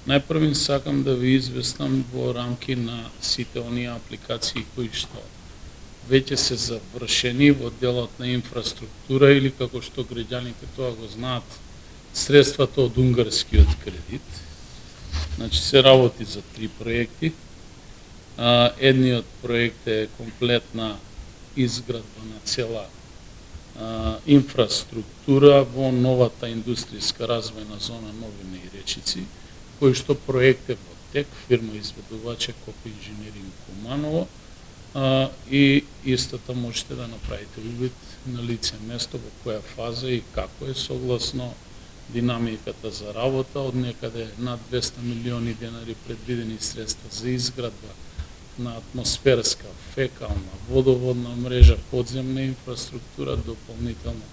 Најпрвин сакам да ви известам во рамки на сите оние апликации кои што веќе се завршени во делот на инфраструктура или како што граѓаните тоа го знаат, средствата од унгарскиот кредит. Значи се работи за 3 проекти. Едниот проект е комплетна изградба на цела инфраструктура во новата индустријска развојна зона Новина и Речици, кој што проект е во тек, фирма изведувач е Копи инженеринг Куманово, и истата можете да направите увид на лице место во која фаза и како е согласно динамиката за работа, од некаде над 200 милиони денари предвидени средства за изградба на атмосферска, фекална, водоводна мрежа, подземна инфраструктура, дополнително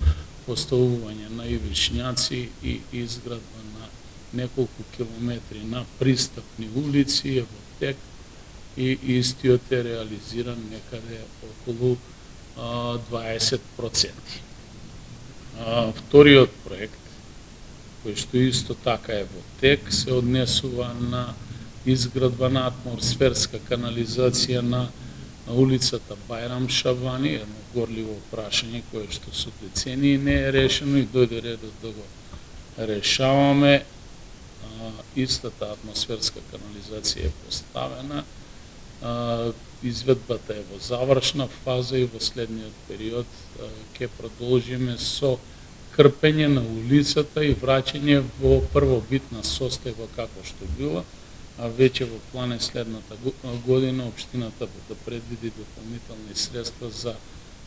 поставување на ивичњаци и изградба на неколку километри на пристапни улици е во тек и истиот е реализиран некаде околу 20%. Вториот проект, кој што исто така е во тек, се однесува на изградба на атмосферска канализација на улицата Бајрам Шабани, едно горливо прашање кое што со децении не е решено и дојде редот да го решаваме. Истата атмосферска канализација е поставена, изведбата е во завршна фаза и во следниот период ќе продолжиме со крпење на улицата и враќање во првобитна состојба како што била, а веќе во план е следната година општината да предвиди дополнителни средства за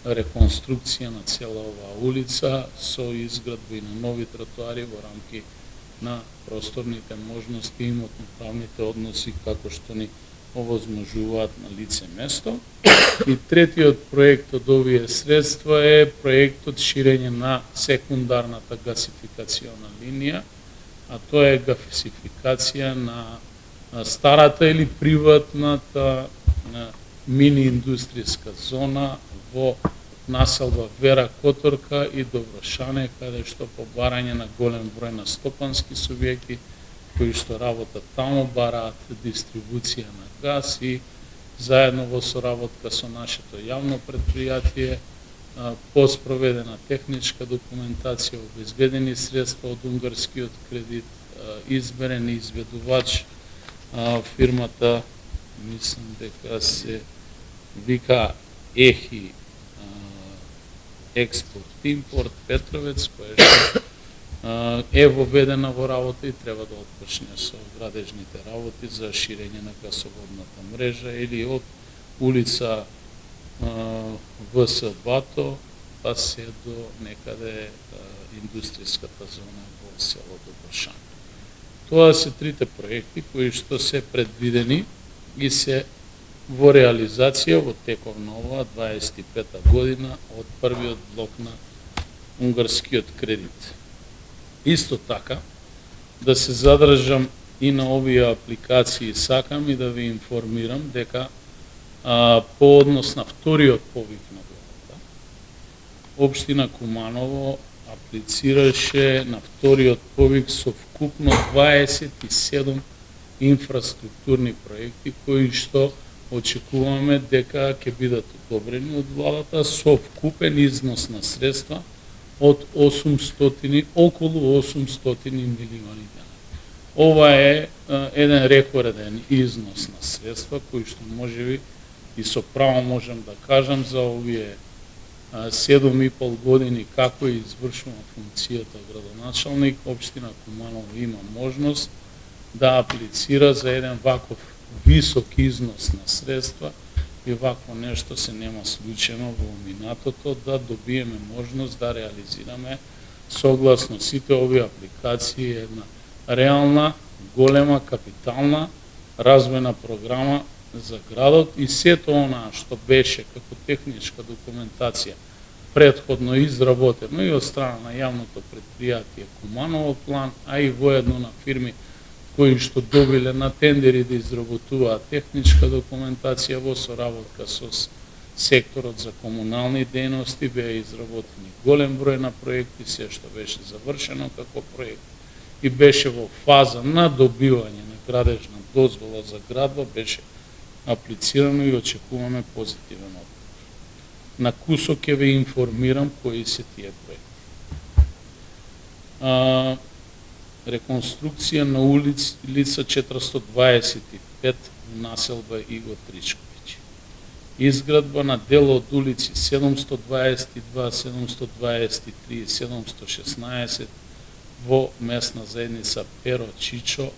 реконструкција на цела оваа улица со изградба и на нови тротоари во рамки на просторните можности и имотно-правните односи како што ни овозможуваат на лице место. И третиот проект од овие средства е проектот ширење на секундарната гасификациона линија, а тоа е гасификација на старата или приватната мини индустријска зона во населба Вера Которка и Доброшане, каде што по барање на голем број на стопански субјекти кои што работат таму бараат дистрибуција на газ и заедно во соработка со нашето јавно предпријатие по спроведена техничка документација, обезбедени средства од унгарскиот кредит, изберен изведувач, фирмата мислам дека се вика ЕХИ Експорт Импорт Петровец, која што е воведена во работа и треба да отпочне со градежните работи за ширење на гасоводната мрежа или од улица ВС Бато па се до некаде индустријската зона во село Доброшан. Тоа се трите проекти кои што се предвидени и се во реализација во теков на оваа 25-та година од првиот блок на унгарскиот кредит. Исто така, да се задржам и на овие апликации, сакам и да ви информирам дека по однос на вториот повик на владата, општина Куманово аплицираше на вториот повик со вкупно 27 инфраструктурни проекти кои што очекуваме дека ќе бидат одобрени од владата со вкупен износ на средства од околу 800 милиони денари. Ова е еден рекорден износ на средства кои што можеби и со право можам да кажам за овие 7,5 години како е извршувана функцијата градоначалник, општина Куманово има можност да аплицира за еден ваков висок износ на средства и вакво нешто се нема случено во минатото, да добиеме можност да реализираме согласно сите овие апликации една реална, голема, капитална развојна програма за градот и сето онаа што беше како техничка документација претходно изработено и од страна на јавното предпријатие Куманово план, а и воедно на фирми кои што добиле на тендери да изработуваат техничка документација во соработка со секторот за комунални дејности, беа изработени голем број на проекти, се што беше завршено како проект и беше во фаза на добивање на градежна дозвола за градба беше аплицирано и очекуваме позитивен одговор. На кусок ќе ве информирам кои се тие проекти. Реконструкција на улица 425 населба Иго Тричковиќ. Изградба на дел од улици 722, 723 и 716 во месна заедница Перо Чичо,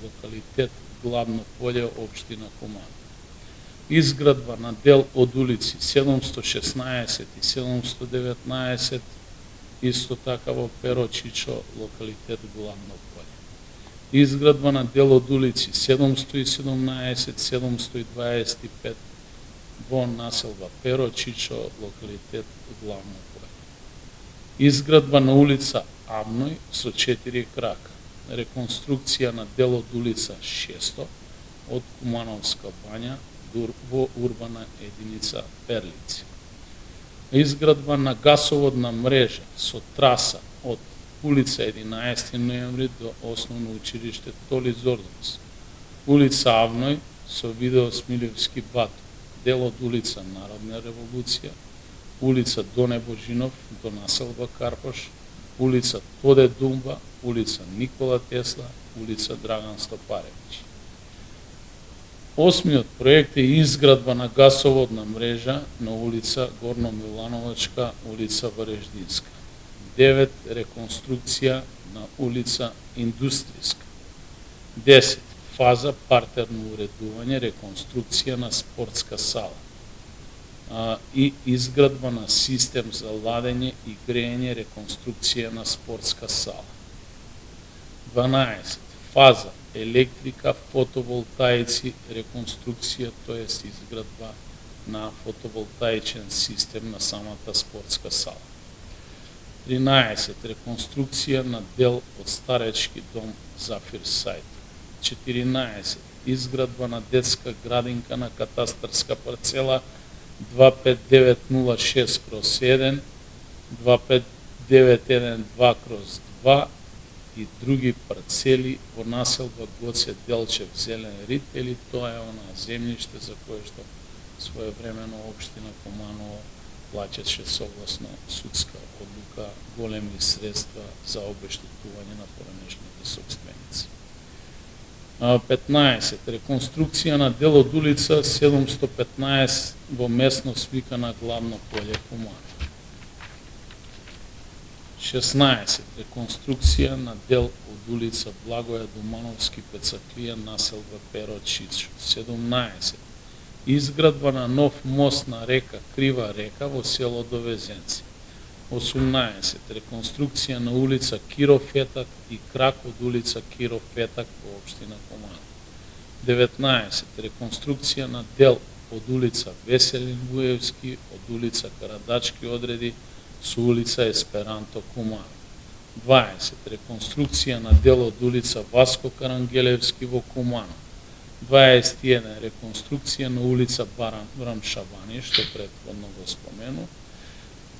локалитет Главно поле, општина Куманово. Изградба на дел од улици 716 и 719 исто така во Перо Чичо, локалитет Главно поле. Изградба на дел од улици 717, 725 во населба Перо Чичо, локалитет Главно поле. Изградба на улица Авној со 4 крака. Реконструкција на дел од улица 600 од Кумановска бања во урбана единица Перлици. Изградба на гасоводна мрежа со траса од улица 11 ноември до Основно училиште Толи Зордонс, улица Авној со видео Смилевски Бато, дел од улица Народна револуција, улица Доне Божинов до населба Карпош, улица Тоде Думба, улица Никола Тесла, улица Драган Стопаревиќ. Осмиот проект е изградба на гасоводна мрежа на улица Горно Милановачка, улица Вареждинска. 9. Реконструкција на улица Индустријска. 10. Фаза партерно уредување, реконструкција на спортска сала и изградба на систем за ладење и грејење, реконструкција на спортска сала. 12. Фаза електрика, фотоволтаици, реконструкција, тоест изградба на фотоволтаичен систем на самата спортска сала. 13. Реконструкција на дел од старечки дом Зафир Сајд. 14. Изградба на детска градинка на катастарска парцела 25906/1, 25912/2 и други парцели во населба Гоце Делчев Зелен Рит, или тоа е она земјиште за кое што своевремено општина Куманово плаќаше согласно судска одлука големи средства за обештетување на поранешните сопственици. 15. Реконструкција на дел од улица 715 во местност викана Главно поле Куманово. 16. Реконструкција на дел од улица Благоја Думановски Пецаклија, населба Перо Чичо. 17. Изградба на нов мост на река Крива река во село Довезенци. 18. Реконструкција на улица Киро Фетак и крак од улица Киро Фетак во општина Куманово. 19. Реконструкција на дел од улица Веселин Вуевски, од улица Карадачки одреди со улица Есперанто Куманово. 20. Реконструкција на дел од улица Васко Карангелевски во Куманово. 21. Реконструкција на улица Барам Шабани, што претходно го спомену.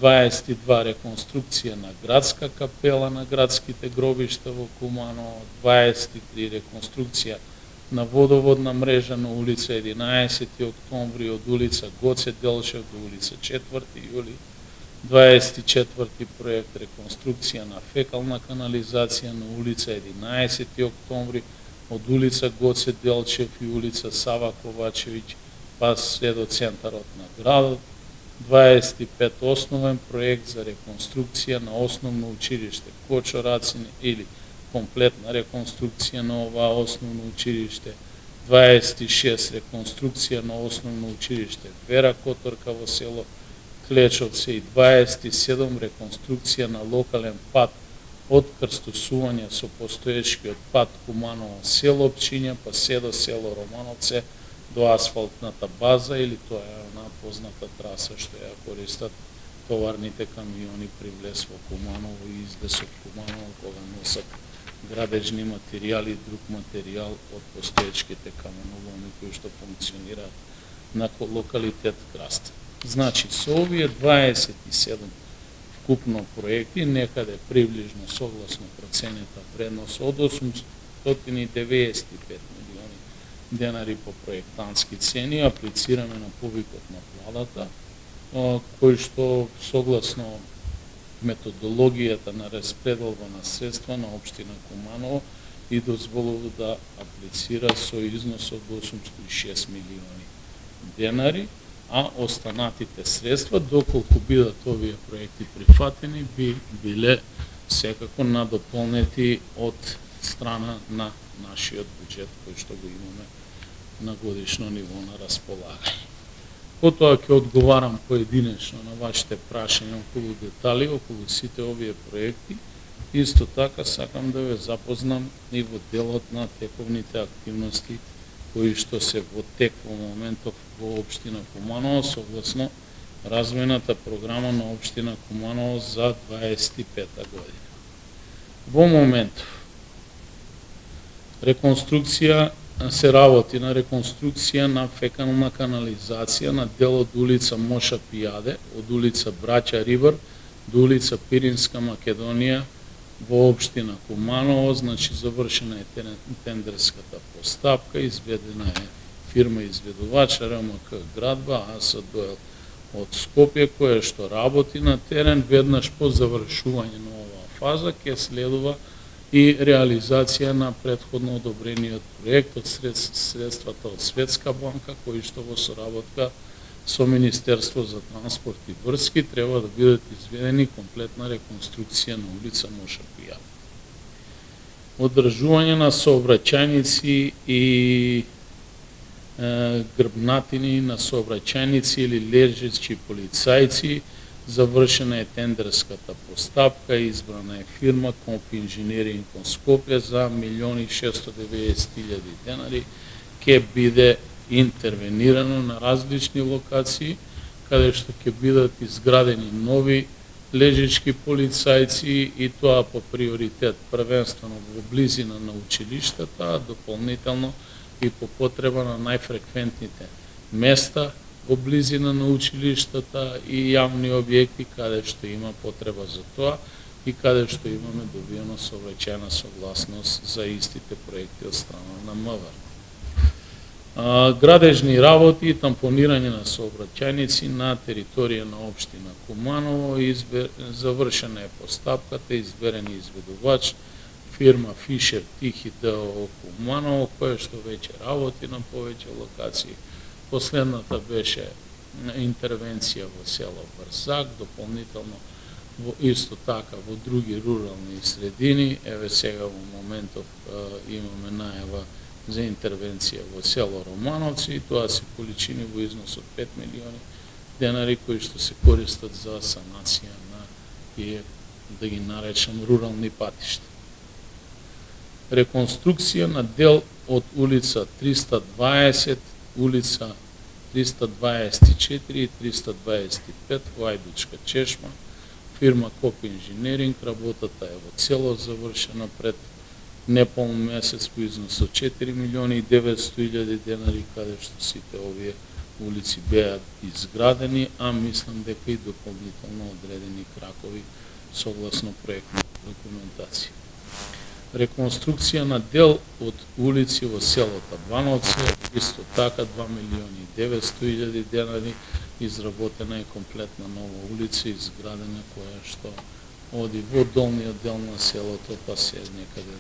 22. Реконструкција на градска капела на градските гробишта во Куманово. 23. Реконструкција на водоводна мрежа на улица 11 октомври од улица Гоце Делчев до улица 4 јули. 24. Проект реконструкција на фекална канализација на улица 11 октомври од улица Гоце Делчев и улица Сава Ковачевиќ па се до центарот на градот. 25. Основен проект за реконструкција на основно училиште Кочо Рацин или комплетна реконструкција на ова основно училиште. 26. Реконструкција на основно училиште Вера Которка во село Клечовце и 27. Реконструкција на локален пат од крстосување со постоечкиот пат Куманово село Опчиња па се до село Романовце до асфалтната база, или тоа е она позната траса што ја користат товарните камиони при влез во Куманово и излез од Куманово кога носат градежни материјали и друг материјал од постоечките каменоломи кои што функционираат на локалитет Краста. Значи, со овие 27 вкупно проекти, некаде приближно согласно проценета вредност од 495 милиони денари по проектантски цени, аплицираме на повикот на владата, кој што согласно методологијата на распределба на средства на општина Куманово и дозволува да аплицира со износ од 806 милиони денари, а останатите средства, доколку бидат овие проекти прифатени, би биле секако надополнети од страна на нашиот буџет кој што го имаме на годишно ниво на располагање. Потоа ќе одговарам поединечно на вашите прашања околу детали, околу сите овие проекти. Исто така сакам да ве запознам и во делот на тековните активности кои што се во тек во моментов во општина Куманово согласно развојната програма на општина Куманово за 25-та година. Во моментов се работи на реконструкција на фекална канализација на дел од улица Моша Пијаде, од улица Браќа Рибар до улица Пиринска Македонија во општина Куманово. Значи завршена е тендерската постапка, изведена е фирма изведувач РМК Градба, АСДО од Скопје, која што работи на терен. Веднаш по завршување на оваа фаза ќе следува и реализација на претходно одобрениот проект од средствата од Светска банка, кои што во соработка со Министерство за транспорт и врски треба да бидат изведени комплетна реконструкција на улица Моша Пијаде. Одржување на сообраќајници и грбнатини на сообраќајници или лежачи полицајци. Завршена е тендерската постапка, избрана е фирма Комп Инженеринг од Скопје за 1.690.000 денари. Ке биде интервенирано на различни локации, каде што ќе бидат изградени нови лежачки полицајци и тоа по приоритет првенствено во близина на училиштата, а дополнително и по потреба на најфреквентните места во близина на училиштата и јавни објекти каде што има потреба за тоа и каде што имаме добиено сообраќајна согласност за истите проекти од страна на МВР. Градежни работи и тампонирање на сообраќајници на територија на општина Куманово. Завршена е постапката, изберен изведувач фирма Фишер Тихи ДОО Куманово, која што веќе работи на повеќе локации. Последната беше интервенција во село Брзак, дополнително исто така во други рурални средини. Еве сега во моментов имаме најава за интервенција во село Романовци и тоа се количини во износ од 5 милиони денари кои што се користат за санација на тие, да ги наречам, рурални патишта. Реконструкција на дел од улица 320, улица 324 и 325 во Ајдучка чешма, фирма Коп Инженеринг. Работата е во целост завршена пред неполн месец по износ од 4.900.000 денари, каде што сите овие улици беа изградени, а мислам дека и дополнително одредени кракови согласно проектна документација. Реконструкција на дел од улици во селото Бановце, исто така 2.900.000 денари, изработена е комплетна нова улица, изградена, која што оди во долниот дел на селото, па се некаде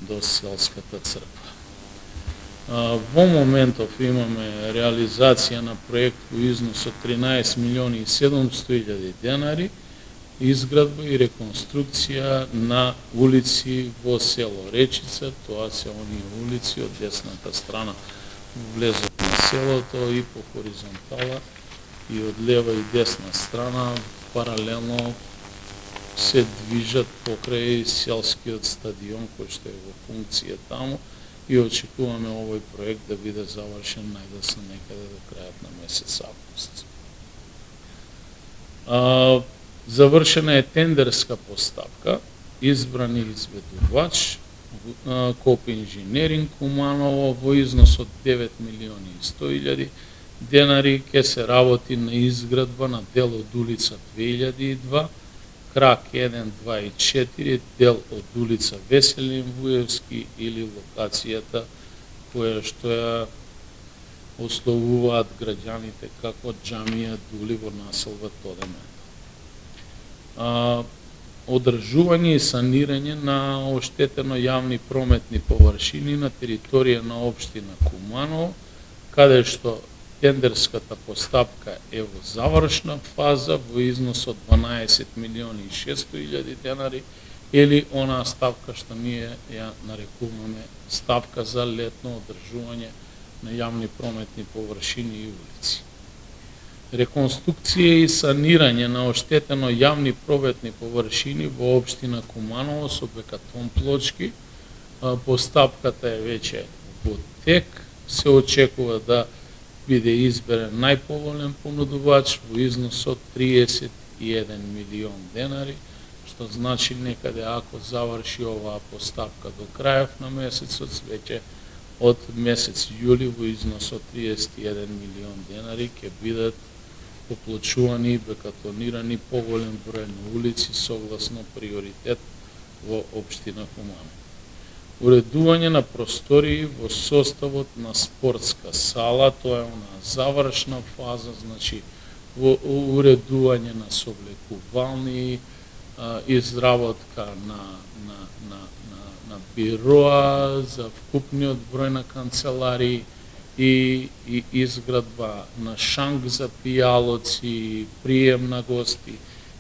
до селската црква. Во моментов имаме реализација на проект во износ од 13.700.000 денари, изградба и реконструкција на улици во село Речица. Тоа се оние улици од десната страна влезот на селото и по хоризонтала и од лева и десна страна паралелно се движат покрај селскиот стадион кој што е во функција таму и очекуваме овој проект да биде завршен најдосно некаде до крајот на месец август. Завршена е тендерска постапка, избран изведувач Коп Инженеринг Куманово во износ од 9.100.000 денари. Ке се работи на изградба на дел од улица 2002, крак 1, 2 и 4, дел од улица Веселин Вуевски или локацијата која што ја ословуваат граѓаните како џамија Дули во населба Тодемет. Одржување и санирање на оштетено јавни прометни површини на територија на општина Куманово, каде што тендерската постапка е во завршна фаза во износ од 12.600.000 денари или онаа ставка што ние ја нарекуваме ставка за летно одржување на јавни прометни површини и улици. Реконструкција и санирање на оштетено јавни прометни површини во општина Куманово со бекатон плочки. Постапката е веќе во тек. Се очекува да биде изберен најповолен понудувач во износ од 31 милион денари, што значи некаде ако заврши оваа постапка до крајов на месецот, веќе од месец јули во износ од 31 милион денари ќе бидат поплочувани и бекатонирани поголем број на улици согласно приоритет во општина Куманово. Уредување на простории во составот на спортска сала, тоа е на завршна фаза, значи во уредување на соблекувални, изработка на бироа за вкупниот број на канцеларии и изградба на шанк за пијалоци, прием на гости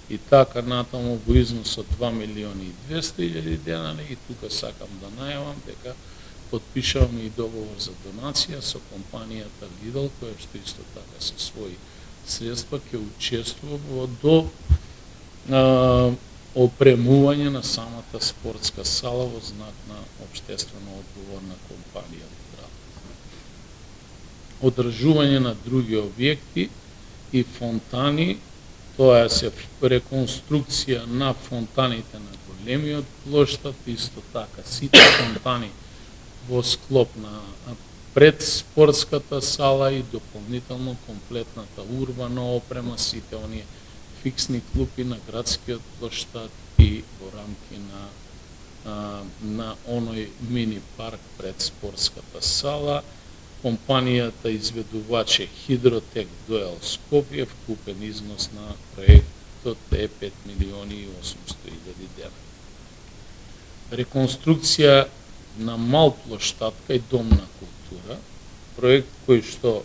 и така натаму во износ од 2.200.000 денари. И тука сакам да најавам дека потпишаваме и договор за донација со компанијата Lidl, која што исто така со своји средства ќе учествува до опремување на самата спортска сала во знак на општествено одговорна компанија во градот. Одржување на други објекти и фонтани, тоа е реконструкција на фонтаните на големиот плоштад, исто така сите фонтани во склоп на пред спортската сала и дополнително комплетната урбана опрема, сите оние фиксни клупи на градскиот плоштад и во рамки на оној мини парк пред спортската сала. Компанијата изведувач е Хидротек Дуел Скопје, вкупен износ на проектот е 5.800.000 денари. Реконструкција на мал плоштадка и дом на култура, проект кој што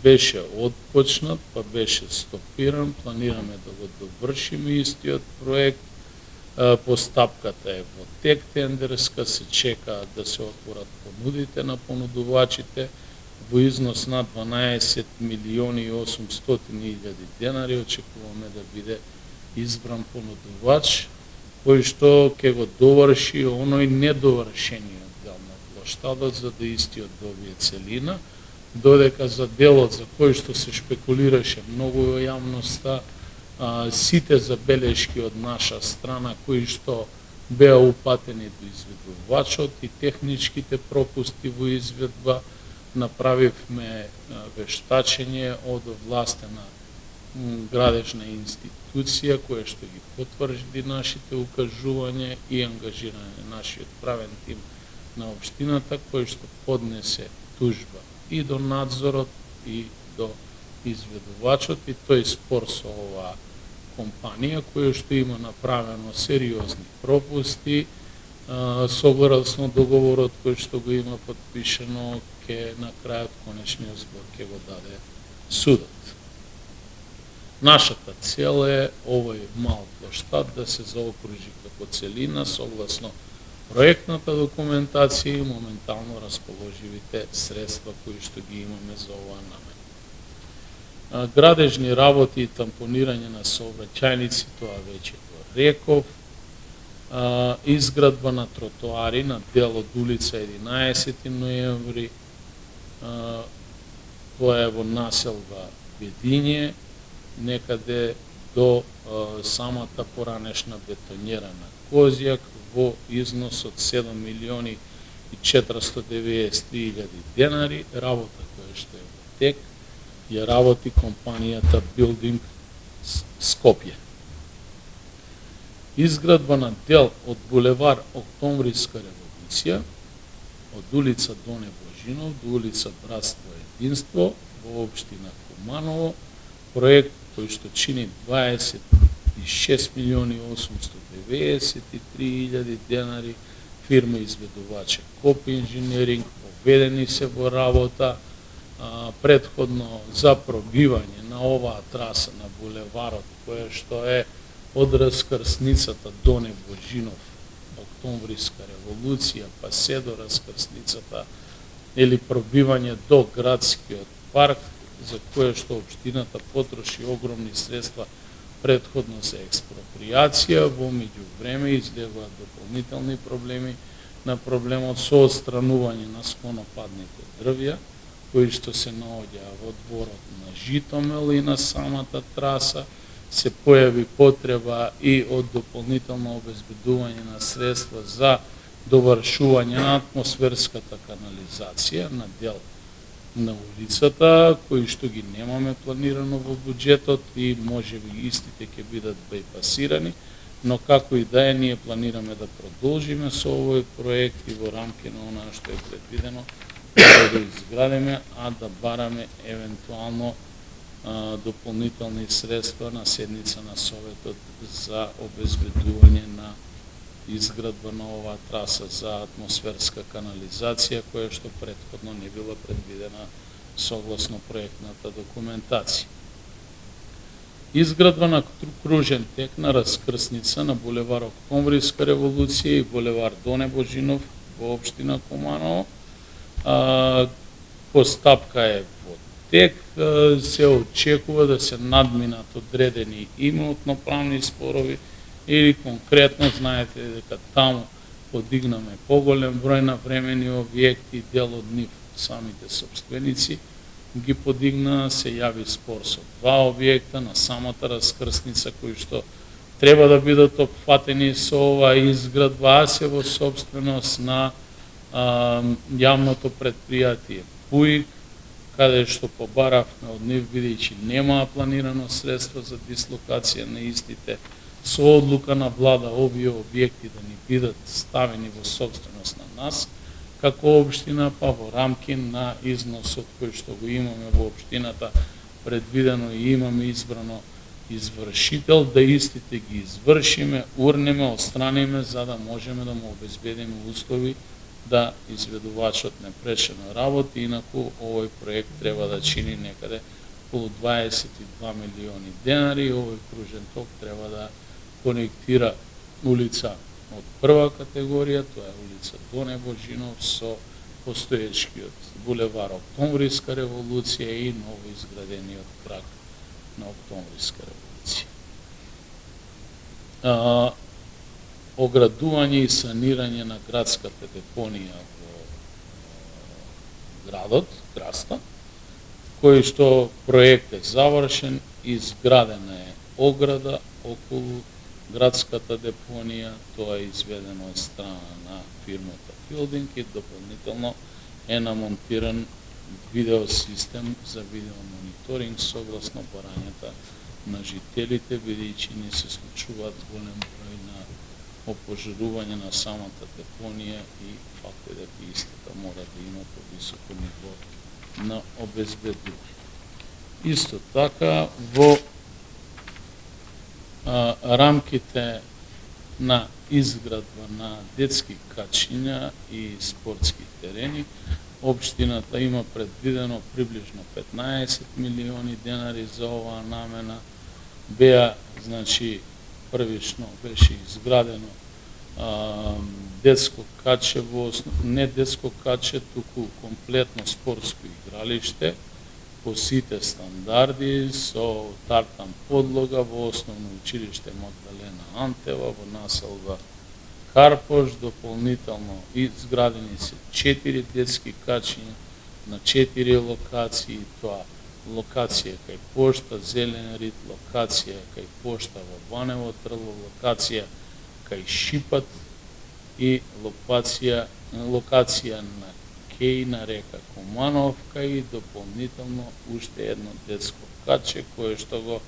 беше отпочнат, па беше стопиран, планираме да го довршиме истиот проект. Постапката е во тек тендерска, се чека да се отворат понудите на понудувачите во износ на 12.800.000 денари. Очекуваме да биде избран понудувач кој што ќе го доврши оној недовршениот дел на плоштадот за да истиот добие целина, додека за делот за кој што се шпекулираше многу во јавноста, сите забелешки од наша страна кои што беа упатени до изведувачот и техничките пропусти во изведба, направивме вештачење од овластена градежна институција која што ги потврди нашите укажувања и ангажирање нашиот правен тим на општината кој што поднесе тужба и до надзорот и до изведувачот, и тој спор со оваа компанија која што има направено сериозни пропусти, согласно договорот кој што го има подпишано, ке на крајот конечниот збор ќе го даде судот. Нашата цел е овој мал плоштад да се заокружи како целина согласно проектната документација и моментално расположивите средства кои што ги имаме за оваа намера. Градежни работи и тампонирање на сообраќајници, тоа веќе го реков. Изградба на тротоари на дел од улица 11 ноември, тоа е во населба Бедиње, некаде до самата поранешна бетонјерана Козјак во износ од 7.493.000 денари, работа која што е во тек, ја работи компанијата Building Скопје. изградба на дел од булевар Октомвриска револуција, од улица Доне Божинов до улица Братство и единство во општина Куманово, проект кој што чини 26.893.000 денари, фирма изведуваче Коп инженеринг, поведени се во работа, предходно за пробивање на оваа траса на булеварот, која што е од раскрсницата Доне Божинов, Октомвриска револуција, па се до раскрсницата или пробивање до градскиот парк, за кое што општината потроши огромни средства предходно за експроприација, во меѓувреме излегуваат дополнителни проблеми на проблемот со отстранување на склонопадните дрвја, кои што се наоѓаа во дворот на Житомел и на самата траса. Се појави потреба и од дополнително обезбедување на средства за довршување на атмосферската канализација на дел на улицата, кои што ги немаме планирано во буџетот и можеби истите ќе бидат бајпасирани, но како и да е, ние планираме да продолжиме со овој проект и во рамки на она што е предвидено да го изградиме, а да бараме евентуално дополнителни средства на седница на Советот за обезбедување на изградба на оваа траса за атмосферска канализација, која што претходно не била предвидена согласно проектната документација. Изградба на кружен тек на раскрсница на булевар Октомвриска револуција и булевар Доне Божинов во општина Куманово. Постапка е во тек, се очекува да се надминат одредени имотно-правни спорови или конкретно знаете дека таму подигнаме поголем број на времени објекти, дел од нив самите собственици ги подигна, се јави спор со два објекта на самата раскрсница кои што треба да бидат опфатени со оваа изградба, а се во собственост на јавното предпријатие ПУИК, каде што побаравме од нив, бидејќи немаа планирано средства за дислокација на истите, со одлука на влада овие објекти да ни бидат ставени во собственост на нас, како општина, па во рамки на износот кој што го имаме во општината, предвидено и имаме избрано извршител, да истите ги извршиме, урнеме, отстраниме, за да можеме да му обезбедиме услови да изведувачот не пречено работи, инаку овој проект треба да чини некаде околу 22 милиони денари. Овој кружен ток треба да конектира улица од прва категорија, тоа е улица Доне Божинов со постоечкиот булевар Октомвриска револуција и ново изградениот крак на Октомвриска револуција. Оградување и санирање на градската депонија во градот, Краста, кој што проект е завршен, изградена е ограда околу градската депонија, тоа е изведено од страна на фирмата Филдинг и дополнително е намонтиран видеосистем за видеомониторинг согласно барањата на жителите, бидејќи не се случуваат голем број на опожарување на самата депонија и факт е дека истата мора да има повисоко ниво на обезбедување. Исто така, во рамките на изградба на детски качиња и спортски терени, општината има предвидено приближно 15 милиони денари за оваа намена. Беа, значи, првично беше изградено детско каче, не детско каче, туку комплетно спортско игралиште по сите стандарди, со тартан подлога во основно училиште Магдалена Антева, во населба Карпош. Дополнително изградени се 4 детски качиња на 4 локации, тоа локација кај пошта Зелен Рид, локација кај пошта во Банево Трло, локација кај Шипат и локација на Кеј на река Кумановка и дополнително уште едно детско каче кое што го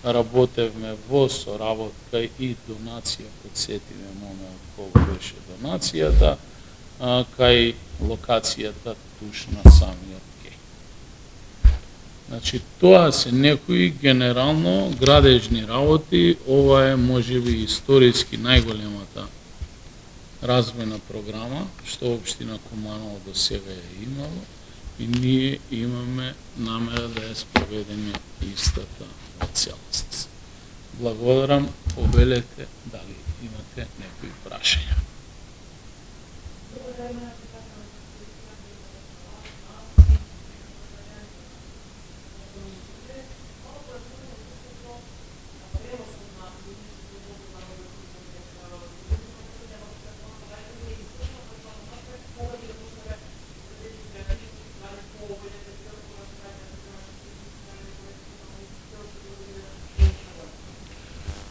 работевме во соработка и донација, подсетиме момент колку беше донацијата, кај локацијата туш на самиот кеј. Значи, тоа се некои генерално градежни работи, ова е можеби историски најголемата развојна програма што општина Куманово до сега е имало и ние имаме намера да ја спроведеме истата во целост. Благодарам, повелете дали имате некои прашања.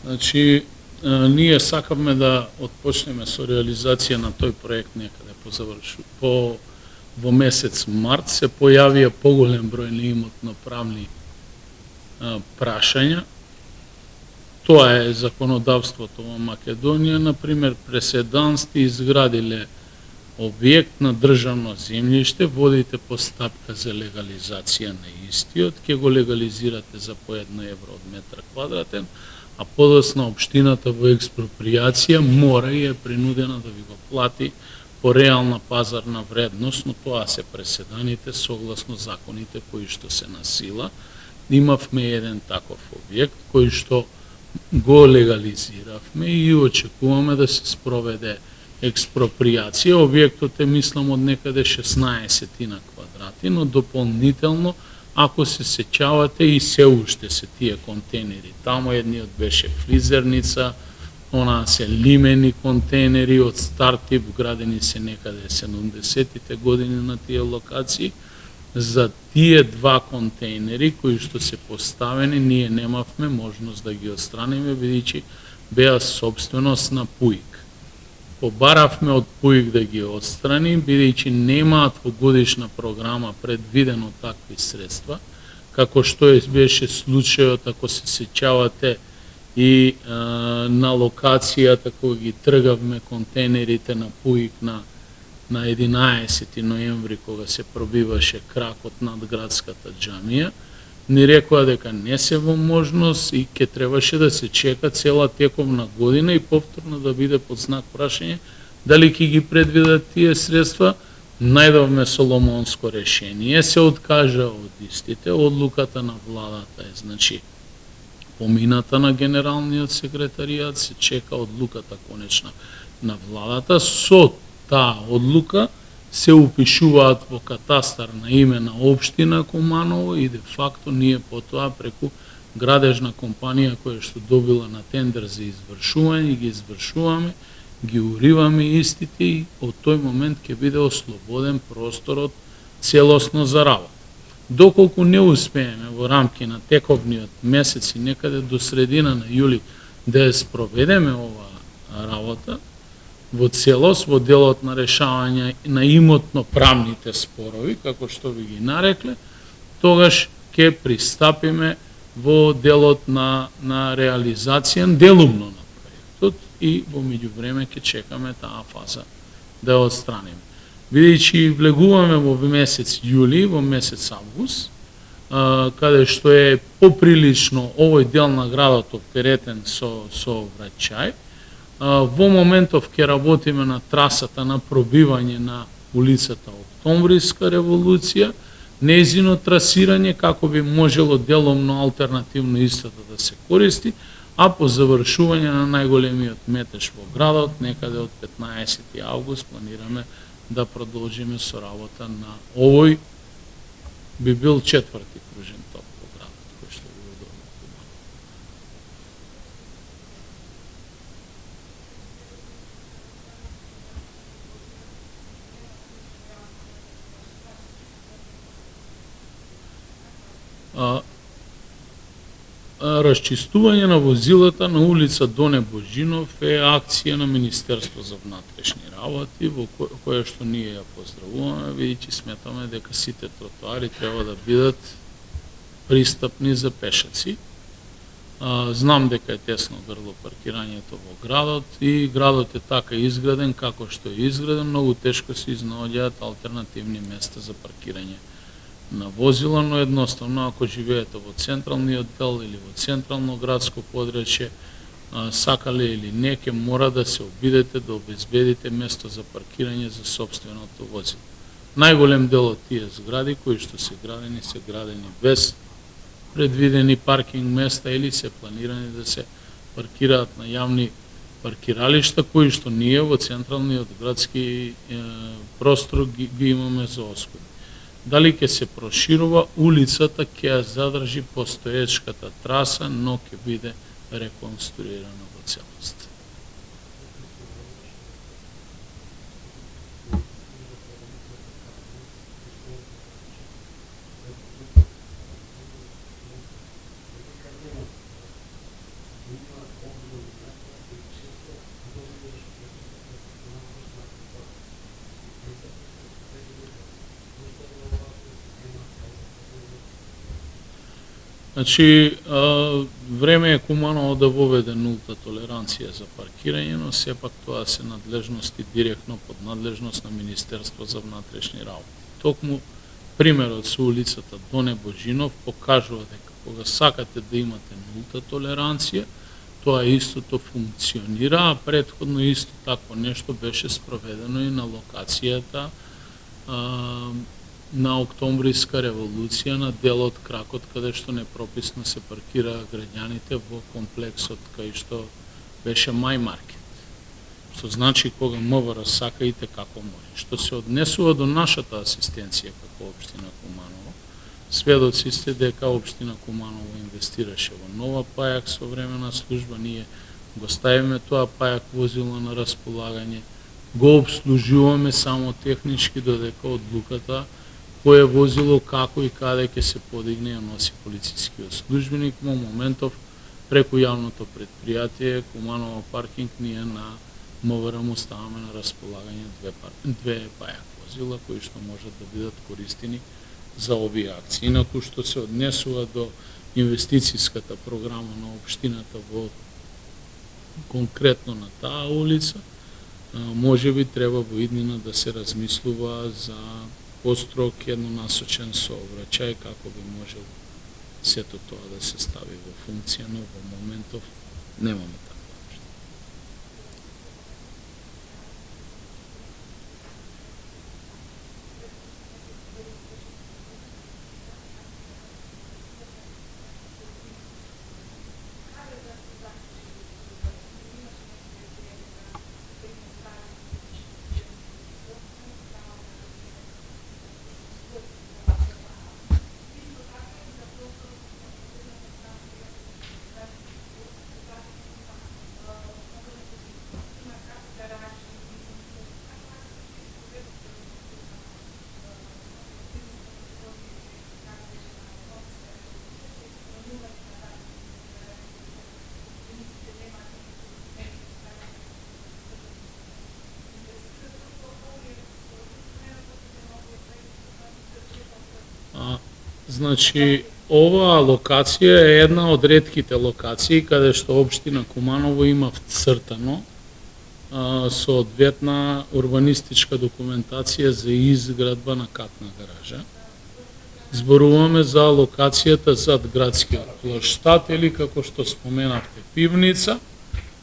Значи, ние сакаме да отпочнеме со реализација на тој проект некаде во месец март. Се појавија поголем број на имотно-правни прашања. Тоа е законодавството во Македонија. Например, преседан сте изградиле објект на државно земјиште, водите постапка за легализација на истиот, ќе го легализирате за по 1 евро од метар квадратен, а подоцна општината во експроприација мора и е принудена да ви го плати по реална пазарна вредност, но тоа се преседаните согласно законите кои што се на сила. Имавме еден таков објект кој што го легализиравме и очекуваме да се спроведе експроприација. Објектот е, мислам, од некаде 16 на квадрати, но дополнително, ако се сеќавате, и се уште се тие контейнери. Тамо едниот беше фризерница, онаа се лимени контейнери од стар тип, градени се некаде 70-тите години на тие локации. За тие два контейнери кои што се поставени, ние немавме можност да ги отстраниме, бидејќи беа собственост на ПУИК. Побаравме од ПУИК да ги отстрани, бидејќи немаат во годишна програма предвидено такви средства, како што беше случајот, ако се сеќавате, и на локацијата кога ги тргавме контейнерите на ПУИК на 11 ноември, кога се пробиваше кракот над градската џамија, ни рекоа дека не се во можност и ќе требаше да се чека цела тековна година и повторно да биде под знак прашање дали ќе ги предвидат тие средства. Најдовме соломонско решение, се откажа од истите, одлуката на владата е, значи, помината на генералниот секретаријат, се чека одлуката конечна на владата. Со таа одлука се упишуваат во катастар на име на општина Куманово и де факто ние потоа преку градежна компанија која што добила на тендер за извршување, ги извршуваме, ги уриваме истите и од тој момент ќе биде ослободен просторот целосно за работа. Доколку не успееме во рамки на тековниот месец и некаде до средина на јули да ја спроведеме оваа работа, во целост, во делот на решавање на имотно-правните спорови, како што ви ги нарекле, тогаш ќе пристапиме во делот на реализација делумно на проектот и во меѓувреме ќе чекаме таа фаза да ја отстраниме. Бидејќи влегуваме во месец јули, во месец август, каде што е поприлично овој дел на градот оптеретен со враќај, во моментов ќе работиме на трасата на пробивање на улицата Октомвриска револуција, нејзино трасирање како би можело деломно алтернативно истата да се користи, а по завршување на најголемиот метеж во градот, некаде од 15 август, планираме да продолжиме со работа на овој, би бил 4-ти кружен ток во градот, кој што би го добил. Расчистување на возилата на улица Доне Божинов е акција на Министерство за внатрешни работи, во која што ние ја поздравуваме, бидејќи сметаме дека сите тротоари треба да бидат пристапни за пешаци. Знам дека е тесно грло паркирањето во градот и градот е така изграден како што е изграден, многу тешко се изнаоѓаат алтернативни места за паркирање на возила, но едноставно ако живеете во централниот дел или во централно градско подречје, сакале или не, ќе мора да се обидете да обезбедите место за паркирање за сопственото возило. Најголем дел од тие згради кои што се градени без предвидени паркинг места или се планирани да се паркираат на јавни паркиралишта кои што ние во централниот градски простор ги имаме за оскои. Дали ќе се проширува улицата, ќе ја задржи постоечката траса, но ќе биде реконструирана во целост. Значи, време е Куманово да воведе нулта толеранција за паркирање, но сепак тоа се надлежности директно под надлежност на Министерство за внатрешни работи. Токму примерот со улицата Доне Божинов покажува дека кога сакате да имате нулта толеранција, тоа истото функционира, а претходно исто такво нешто беше спроведено и на локацијата на Октомбриска револуција, на делот кракот каде што непрописно се паркираа граѓаните во комплексот кај што беше Мај Маркет. Што значи кога МВР сака ите како може. Што се однесува до нашата асистенција како општина Куманово, сведоци сте дека општина Куманово инвестираше во нова пајак со времена служба, ние го ставиме тоа пајак возило на располагање, го обслужуваме само технички додека одлуката кое возило, како и каде ќе се подигне, ја носи полицискиот службеник. Во моментов, преку јавното предпријатие Куманово паркинг, ние на МВР му ставаме на располагање две пајак возила, кои што можат да бидат користени за овие акции. Инаку што се однесува до инвестицијската програма на општината во конкретно на таа улица, можеби треба во иднина да се размислува за построг еднонасочен сообраќај, како би можел сето тоа да се стави во функција, но во моментов немаме така. Значи, оваа локација е една од ретките локации каде што општина Куманово има вцртано соодветна урбанистичка документација за изградба на катна гаража. Зборуваме за локацијата зад градскиот плоштад или како што споменавте пивница,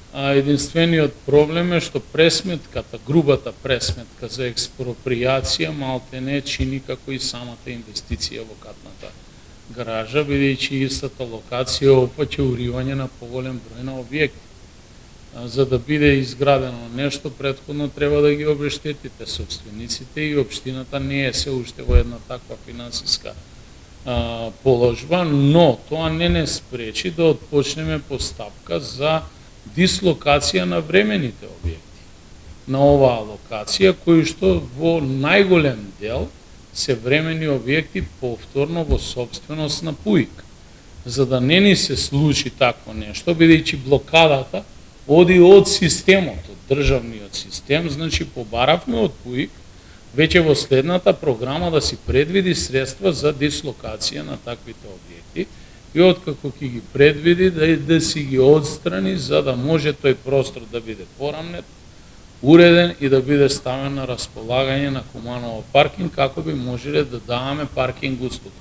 а единствениот проблем е што пресметката, грубата пресметка за експропријација малтене чини како и самата инвестиција во катната гаража, бидејќи истата локација опфаќа уривање на поголем број на објекти. За да биде изградено нешто, претходно треба да ги обештетите собствениците и општината не е се уште во една таква финансиска положба, но тоа не спречи да отпочнеме постапка за дислокација на времените објекти на оваа локација, кои што во најголем дел се времени објекти повторно во собственост на ПУИК. За да не ни се случи такво нешто, бидејќи блокадата оди од системот, од државниот систем, значи побаравме од ПУИК веќе во следната програма да си предвиди средства за дислокација на таквите објекти, и откако ќе ги предвиди да си ги отстрани за да може тој простор да биде порамнет, уреден и да биде ставен на располагање на Куманово паркинг како би можеле да даваме паркинг услуга.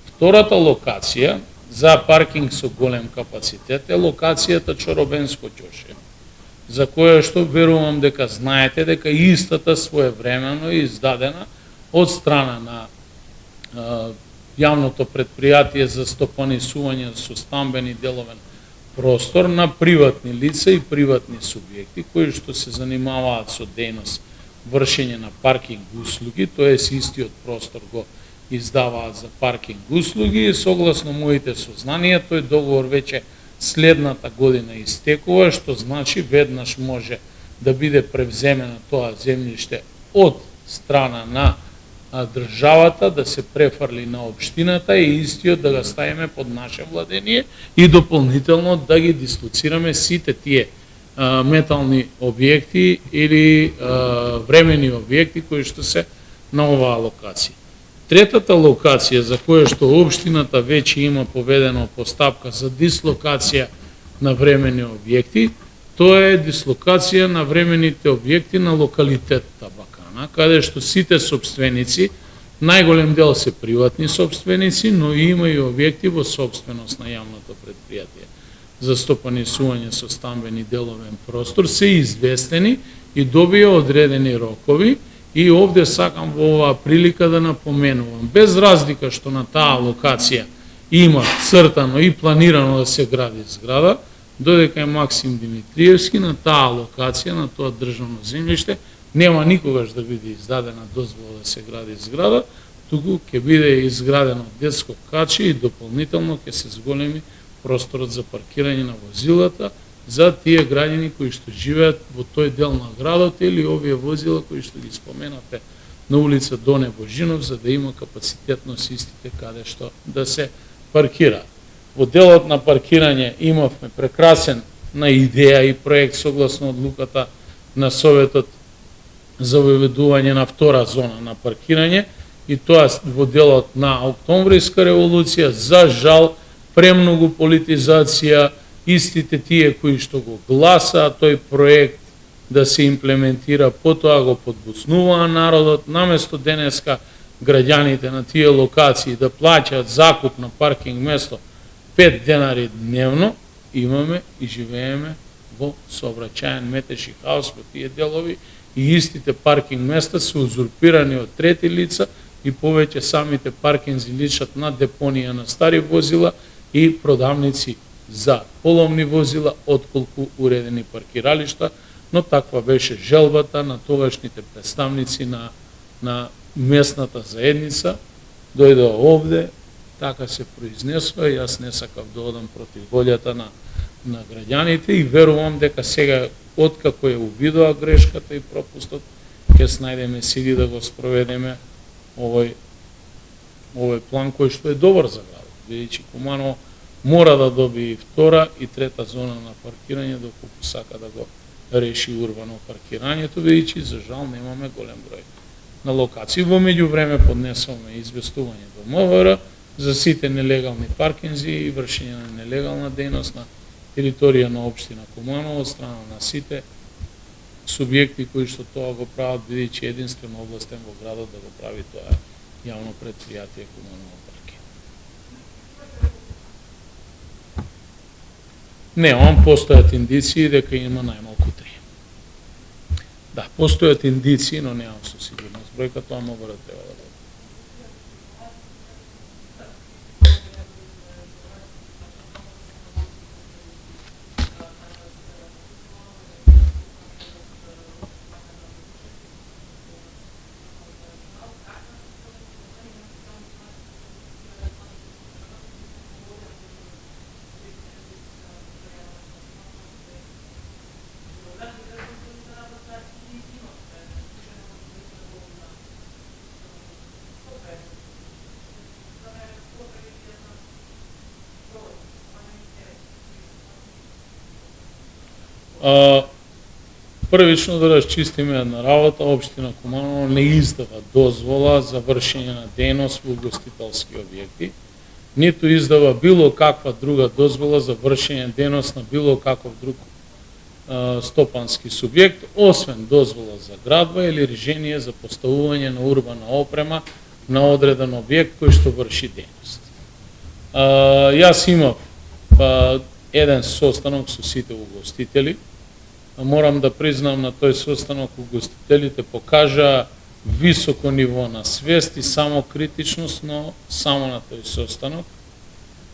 Втората локација за паркинг со голем капацитет е локацијата Чоробенско ќоше, за која што верувам дека знаете дека истата своевремено е издадена од страна на јавното предпријатие за стопанисување со стамбени деловен простор на приватни лица и приватни субјекти кои што се занимаваат со дејност вршење на паркинг услуги, тоест истиот простор го издаваат за паркинг услуги и согласно моите сознанија тој договор веќе следната година истекува, што значи веднаш може да биде превземено тоа земјиште од страна на државата, да се префарли на општината и истиот да го ставиме под наше владение и дополнително да ги дислоцираме сите тие метални објекти или времени објекти кои што се на оваа локација. Третата локација за која што општината веќе има поведено постапка за дислокација на времени објекти, тоа е дислокација на времените објекти на локалитет Табакана, каде што сите сопственици, најголем дел се приватни сопственици, но има и објекти во сопственост на јавното предпријатие за стопанисување со стамбени деловен простор, се известени и добија одредени рокови. И овде сакам во оваа прилика да напоменувам, без разлика што на таа локација има цртано и планирано да се гради зграда, додека е Максим Димитриевски, на таа локација, на тоа државно земјиште, нема никогаш да биде издадена дозвола да се гради зграда, туку ќе биде изградено детско каче и дополнително ќе се зголеми просторот за паркирање на возилата за тие граѓани кои што живеат во тој дел на градот или овие возила кои што ги споменате на улица Доне Божинов, за да има капацитетност истите каде што да се паркира. Во делот на паркирање имавме прекрасен на идеја и проект согласно одлуката на Советот за воведување на втора зона на паркирање и тоа во делот на Октомвриска револуција. За жал, премногу политизација, истите тие кои што го гласаат тој проект да се имплементира, потоа го подбуснуваа народот, наместо денеска граѓаните на тие локации да плаќаат закуп на паркинг место 5 денари дневно, имаме и живееме во сообраќаен метеж и хаос во тие делови и истите паркинг места се узурпирани од трети лица и повеќе самите паркинзи личат на депонија на стари возила и продавници за поломни возила, отколку уредени паркиралишта, но таква беше желбата на тогашните представници на местната заедница. Дојдоа овде, така се произнесува, јас не сакав да одам против волјата на граѓаните и верувам дека сега, откако ја увидоа грешката и пропустот, ќе снајдеме сили да го спроведеме овој план кој што е добар за градот, бидејќи Куманово мора да добие и втора и трета зона на паркирање доколку сака да го реши урбано паркирањето, бидејќи за жал немаме голем број на локации. Во меѓувреме поднесуваме известување до МВР за сите нелегални паркинзи и вршење на нелегална дејност на територија на општина Куманово од страна на сите субјекти кои што тоа го прават, бидејќи единствено областен во градот да го прави тоа јавно предпријатие Куманово паркинг. Не, постојат индиции дека има најмалку 3. Да, постојат индиции, но немам со сигурност бројка, тоа мога да треба да бъде. Првично да расчистиме една работа, општина Куманово не издава дозвола за вршење на дејност во угостителски објекти. ниту издава било каква друга дозвола за вршење дејност на било каков друг стопански субјект, освен дозвола за градба или решение за поставување на урбана опрема на одреден објект кој што врши дејност. Јас имав еден состанок со сите угостители. Морам да признам, на тој состанок угостителите покажаа високо ниво на свест и самокритичност, но само на тој состанок.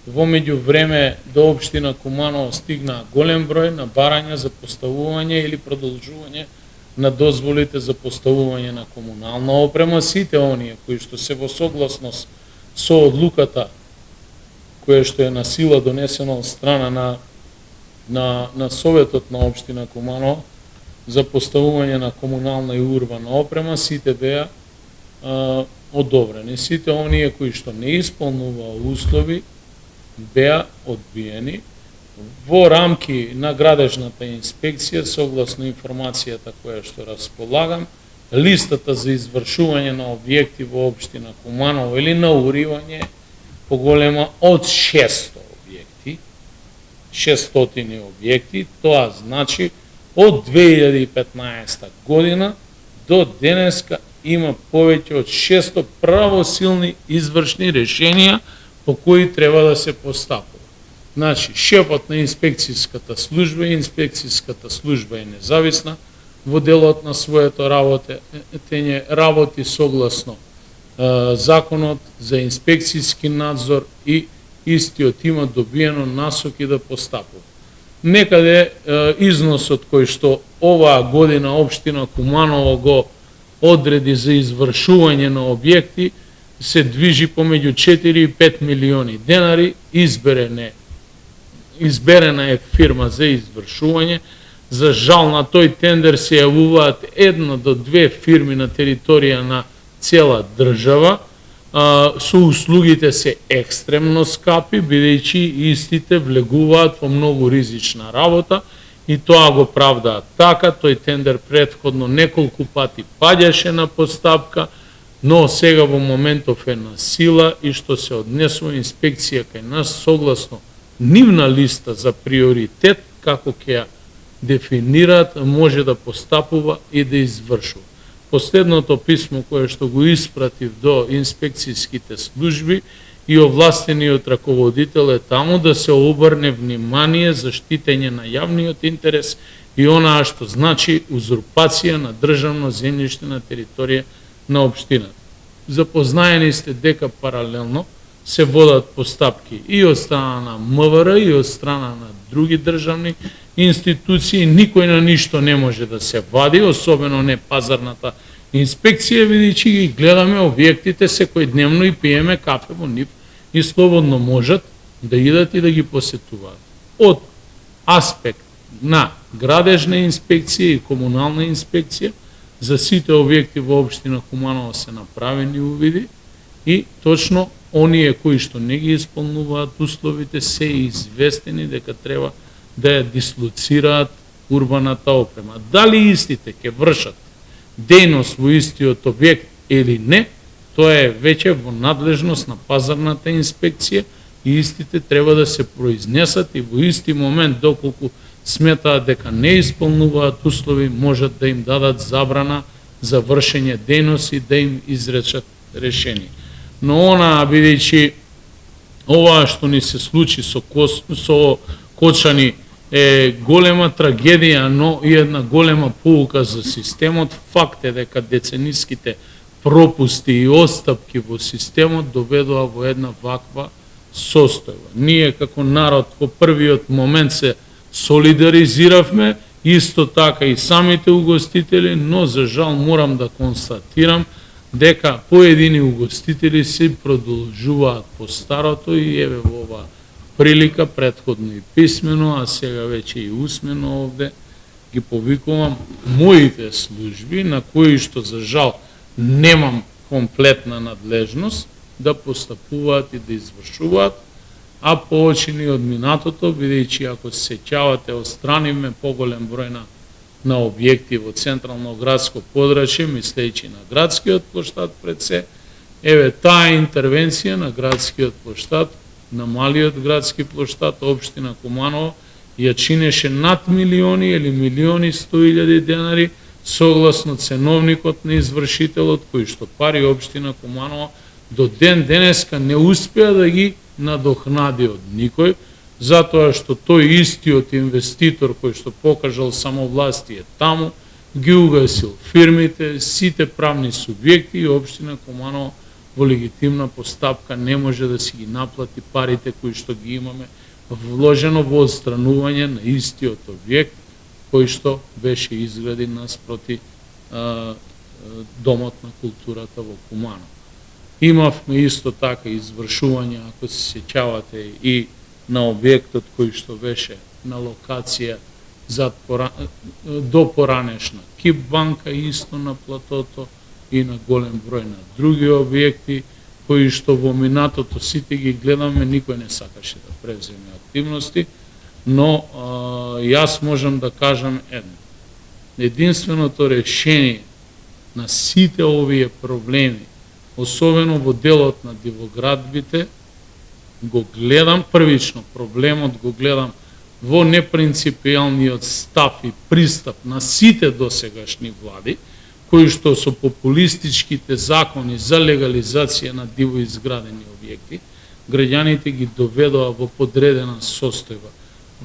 Во меѓувреме до општина Куманово стигна голем број на барања за поставување или продолжување на дозволите за поставување на комунална опрема. Сите оние кои што се во согласност со одлуката која што е на сила донесена од страна на Советот на општина Куманово за поставување на комунална и урбана опрема, сите беа одобрени. Сите оние кои што не исполнуваа услови беа одбиени. Во рамки на градежната инспекција, согласно информацијата која што располагам, листата за извршување на објекти во општина Куманово или на уривање поголема од 600 објекти, 600 објекти, тоа значи од 2015 година до денеска има повеќе од 600 правосилни извршни решенија по кои треба да се постапува. Значи, шефот на инспекцијската служба е независна во делот на своето работење, работи согласно законот за инспекцијски надзор и истиот има добиено насоки да постапува. Некаде износот кој што оваа година општина Куманово го одреди за извршување на објекти се движи помеѓу 4 и 5 милиони денари. Изберена е фирма за извршување. За жал на тој тендер се јавуваат 1 до 2 фирми на територија на цела држава. Со услугите се екстремно скапи, бидејќи истите влегуваат во многу ризична работа и тоа го правдаат така. Тој тендер претходно неколку пати паѓаше на постапка, но сега во моментов е на сила и што се однесува инспекција кај нас согласно нивна листа за приоритет, како ќе ја дефинираат, може да постапува и да извршува. Последното писмо кое што го испратив до инспекцијските служби и овластениот раководител е таму да се обрне внимание за штитење на јавниот интерес и онаа што значи узурпација на државно земјиште на територија на општината. Запознаени сте дека паралелно се водат постапки и од страна на МВР и од страна на други државни институции. Никој на ништо не може да се вади, особено не пазарната инспекција, бидејќи ги гледаме објектите секојдневно и пиеме кафе во нив и слободно можат да идат и да ги посетуваат. Од аспект на градежна инспекција и комунална инспекција, за сите објекти во општина Куманово се направени увиди и точно оние кои што не ги исполнуваат условите се известени дека треба да ја дислоцираат урбаната опрема. Дали истите ќе вршат дејност во истиот објект или не, тоа е веќе во надлежност на пазарната инспекција и истите треба да се произнесат и во исти момент доколку сметаат дека не исполнуваат услови, можат да им дадат забрана за вршење дејност и да им изречат решение. Но она, бидејќи ова што ни се случи со Кочани е голема трагедија, но и една голема поука за системот. Факт е дека децениските пропусти и отстапки во системот доведоа во една ваква состојба. Ние како народ во првиот момент се солидаризиравме, исто така и самите угостители, но за жал морам да констатирам дека поедини угостители се продолжуваат по старото и еве во ова прилика, предходно и писмено, а сега веќе и усмено овде, ги повикувам моите служби, на кои што за жал немам комплетна надлежност, да постапуваат и да извршуваат, а поочини од минатото, бидејќи ако се сеќавате, отстранивме поголем број на објекти во централно градско подрачје, мислејќи на градскиот плоштад пред се, еве таа интервенција на градскиот плоштад на малиот градски плоштад, општина Куманово, ја чинеше над милиони или милиони 100.000 денари, согласно ценовникот на извршителот, кој што пари општина Куманово до ден денеска не успеа да ги надохнади од никој, затоа што тој истиот инвеститор кој што покажал самовластие таму, ги угасил фирмите, сите правни субјекти и општина Куманово во легитимна постапка не може да си ги наплати парите кои што ги имаме вложено во отстранување на истиот објект кој што беше изграден наспроти Домот на културата во Куманово. Имавме исто така извршување, ако се сеќавате, и на објектот кој што беше на локација до поранешна Кип банка исто на платото и на голем број на други објекти кои што во минатото сите ги гледаме, никој не сакаше да превземе активности, но јас можам да кажам едно. Единственото решение на сите овие проблеми, особено во делот на дивоградбите, го гледам првично, проблемот го гледам во непринципијалниот став и пристап на сите досегашни влади, кои што со популистичките закони за легализација на диво изградени објекти, граѓаните ги доведоа во подредена состојба,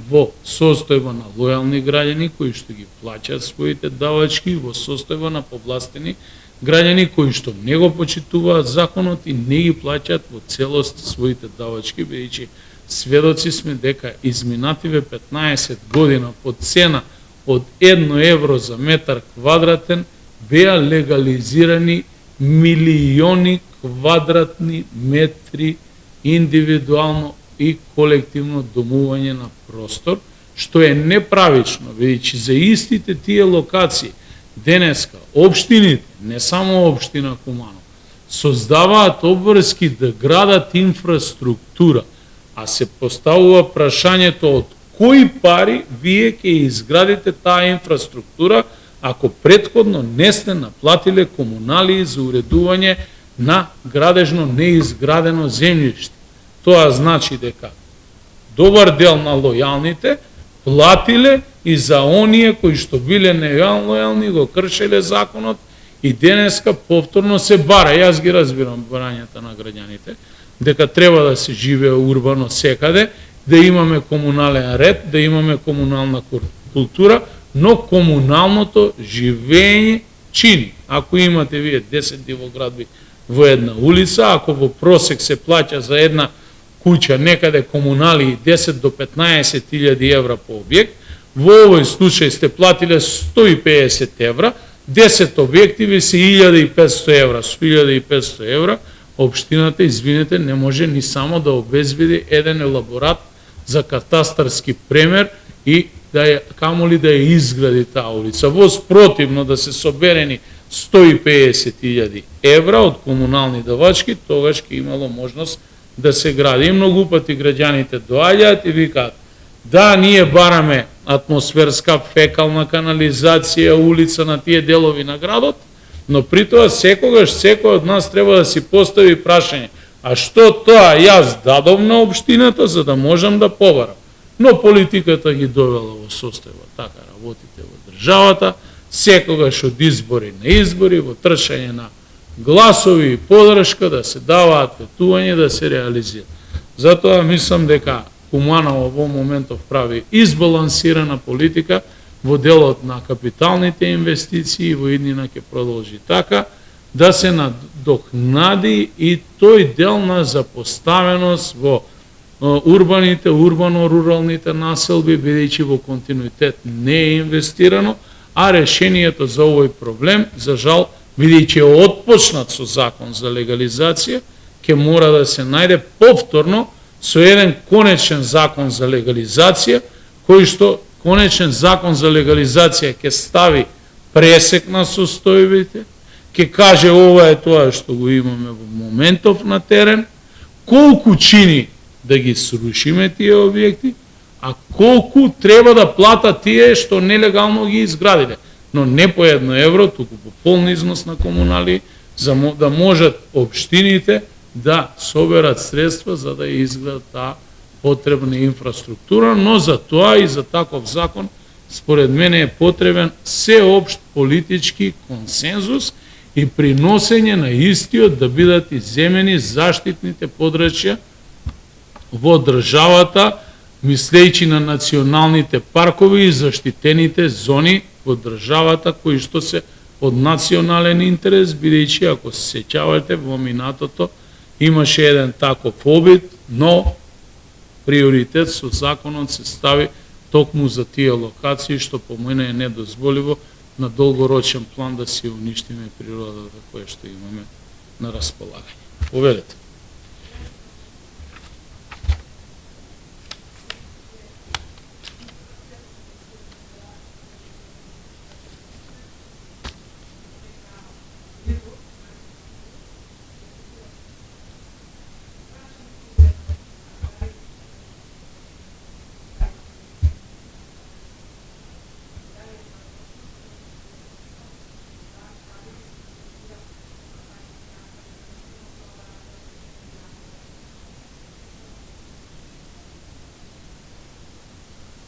во состојба на лојални граѓани кои што ги плаќаат своите давачки, во состојба на повластени граѓани кои што не го почитуваат законот и не ги плаќаат во целост своите давачки, бидејќи сведоци сме дека изминативе 15 година по цена од 1 евро за метар квадратен беа легализирани милиони квадратни метри индивидуално и колективно домување на простор, што е неправично, бидејќи за истите тие локации денеска општините, не само општина Куманово, создаваат обврски да градат инфраструктура, а се поставува прашањето од кои пари вие ќе изградите таа инфраструктура ако претходно не сте наплатиле комуналии за уредување на градежно неизградено земјиште. Тоа значи дека добар дел на лојалните платиле и за оние кои што биле нелојални го кршеле законот и денеска повторно се бара. Јас ги разбирам барањата на граѓаните, дека треба да се живее урбано секаде, да имаме комунален ред, да имаме комунална култура, но комуналното живење чини. Ако имате вие 10 дивоградби во една улица, ако во просек се плаќа за една куќа некаде комунали 10 до 15.000 евра по објект, во овој случај сте платиле 150 евра, 10 објекти ви се 1500 евра. Со 1500 евра општината, извинете, не може ни само да обезбеди еден елаборат за катастарски премер и камоли да ја изгради таа улица. Во спротивно да се соберени 150.000 евра од комунални давачки, тогаш ќе имало можност да се гради. И многу пати граѓаните доаѓаат и викаат: да, ние бараме атмосферска фекална канализација, улица на тие делови на градот, но при тоа секогаш секој од нас треба да си постави прашање: а што тоа јас дадов на општината за да можам да побарам? Но политиката ги довела во состојба, така работите во државата, секогаш од избори на избори, во трчање на гласови и подршка да се даваат ветување, да се реализира. Затоа мислам дека Куманово во моментов прави избалансирана политика во делот на капиталните инвестиции, во иднина ќе продолжи така, да се надокнади и тој дел на запоставеност во урбаните, урбано-руралните населби, бидејќи во континуитет не е инвестирано, а решението за овој проблем, за жал, бидејќи е отпочнат со закон за легализација, ќе мора да се најде повторно со еден конечен закон за легализација, кој што конечен закон за легализација ќе стави пресек на состојбите, ќе каже ова е тоа што го имаме во моментов на терен, колку чини да ги срушиме тие објекти, а колку треба да платат тие што нелегално ги изградиле. Но не по 1 евро, туку по полн износ на комунали, за да можат општините да соберат средства за да изградат таа потребна инфраструктура, но за тоа и за таков закон според мене е потребен сеопшт политички консензус и приносење на истиот да бидат изземени заштитните подрачја во државата, мислејќи на националните паркови и заштитените зони во државата кои што се од национален интерес, бидејќи ако се сеќавате во минатото имаше еден таков обид, но приоритет со законот се стави токму за тие локации што по мене е недозволиво на долгорочен план да си уништиме природата која што имаме на располагање. Повелете.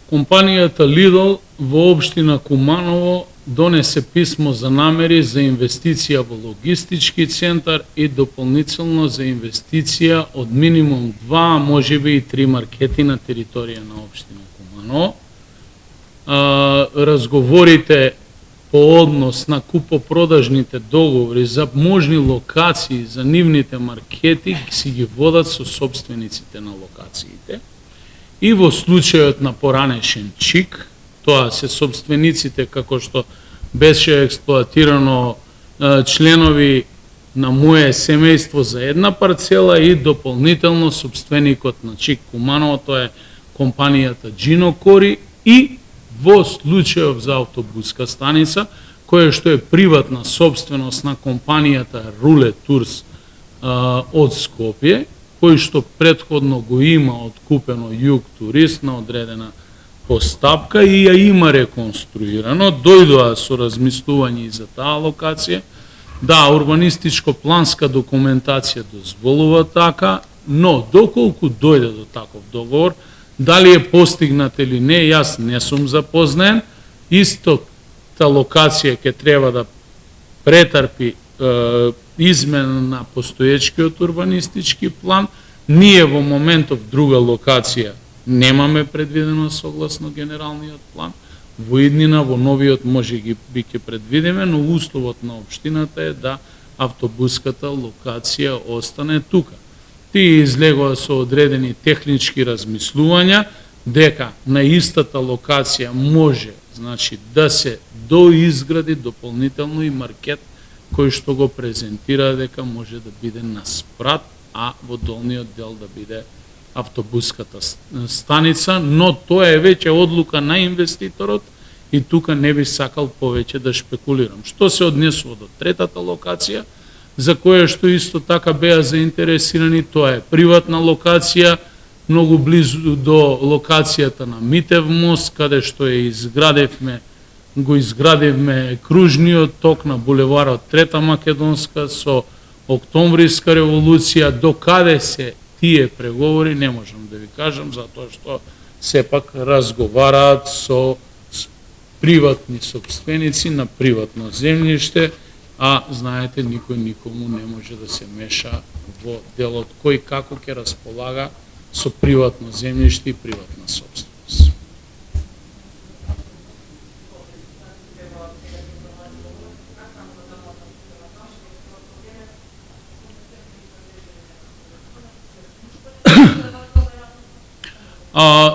Компанијата Lidl во општина Куманово донесе писмо за намери за инвестиција во логистички центар и дополнително за инвестиција од минимум 2, а можеби и 3 маркети на територија на општина Куманово. Разговорите по однос на купопродажните договори за можни локации за нивните маркети си ги водат со собствениците на локациите. И во случајот на поранешен ЧИК, тоа се собствениците како што беше експлоатирано членови на моје семејство за една парцела и дополнително собственикот на ЧИК Куманово, тоа е компанијата Джинокори, и во случајов за автобуска станица, која што е приватна собственост на компанијата Руле Турс од Скопје, кој што претходно го има откупено Југ Турист на одредена постапка и ја има реконструирано, дојдоа со размислување и за таа локација. Да, урбанистичко-планска документација дозволува така, но доколку дојде до таков договор, дали е постигнат или не, јас не сум запознаен. Истата локација ќе треба да претрпи измена на постоечкиот урбанистички план. Ние во моментов друга локација немаме предвидено согласно генералниот план. Во иднина, во новиот може би ќе предвидиме, но условот на општината е да автобуската локација остане тука. Тие излегоа со одредени технички размислувања дека на истата локација може, значи, да се доизгради дополнително и маркет кој што го презентира дека може да биде на спрат, а во долниот дел да биде автобуската станица, но тоа е веќе одлука на инвеститорот и тука не би сакал повеќе да шпекулирам. Што се однесува до третата локација, за која што исто така беа заинтересирани, тоа е приватна локација, многу близу до локацијата на Митев мост, каде што го изградивме кружниот ток на булеварот Трета Македонска со Октомвриска револуција. До каде се тие преговори не можам да ви кажам, затоа што сепак разговараат со приватни собственици на приватно земјиште, а знаете, никој никому не може да се меша во делот кој како ќе располага со приватно земјиште и приватна собственост.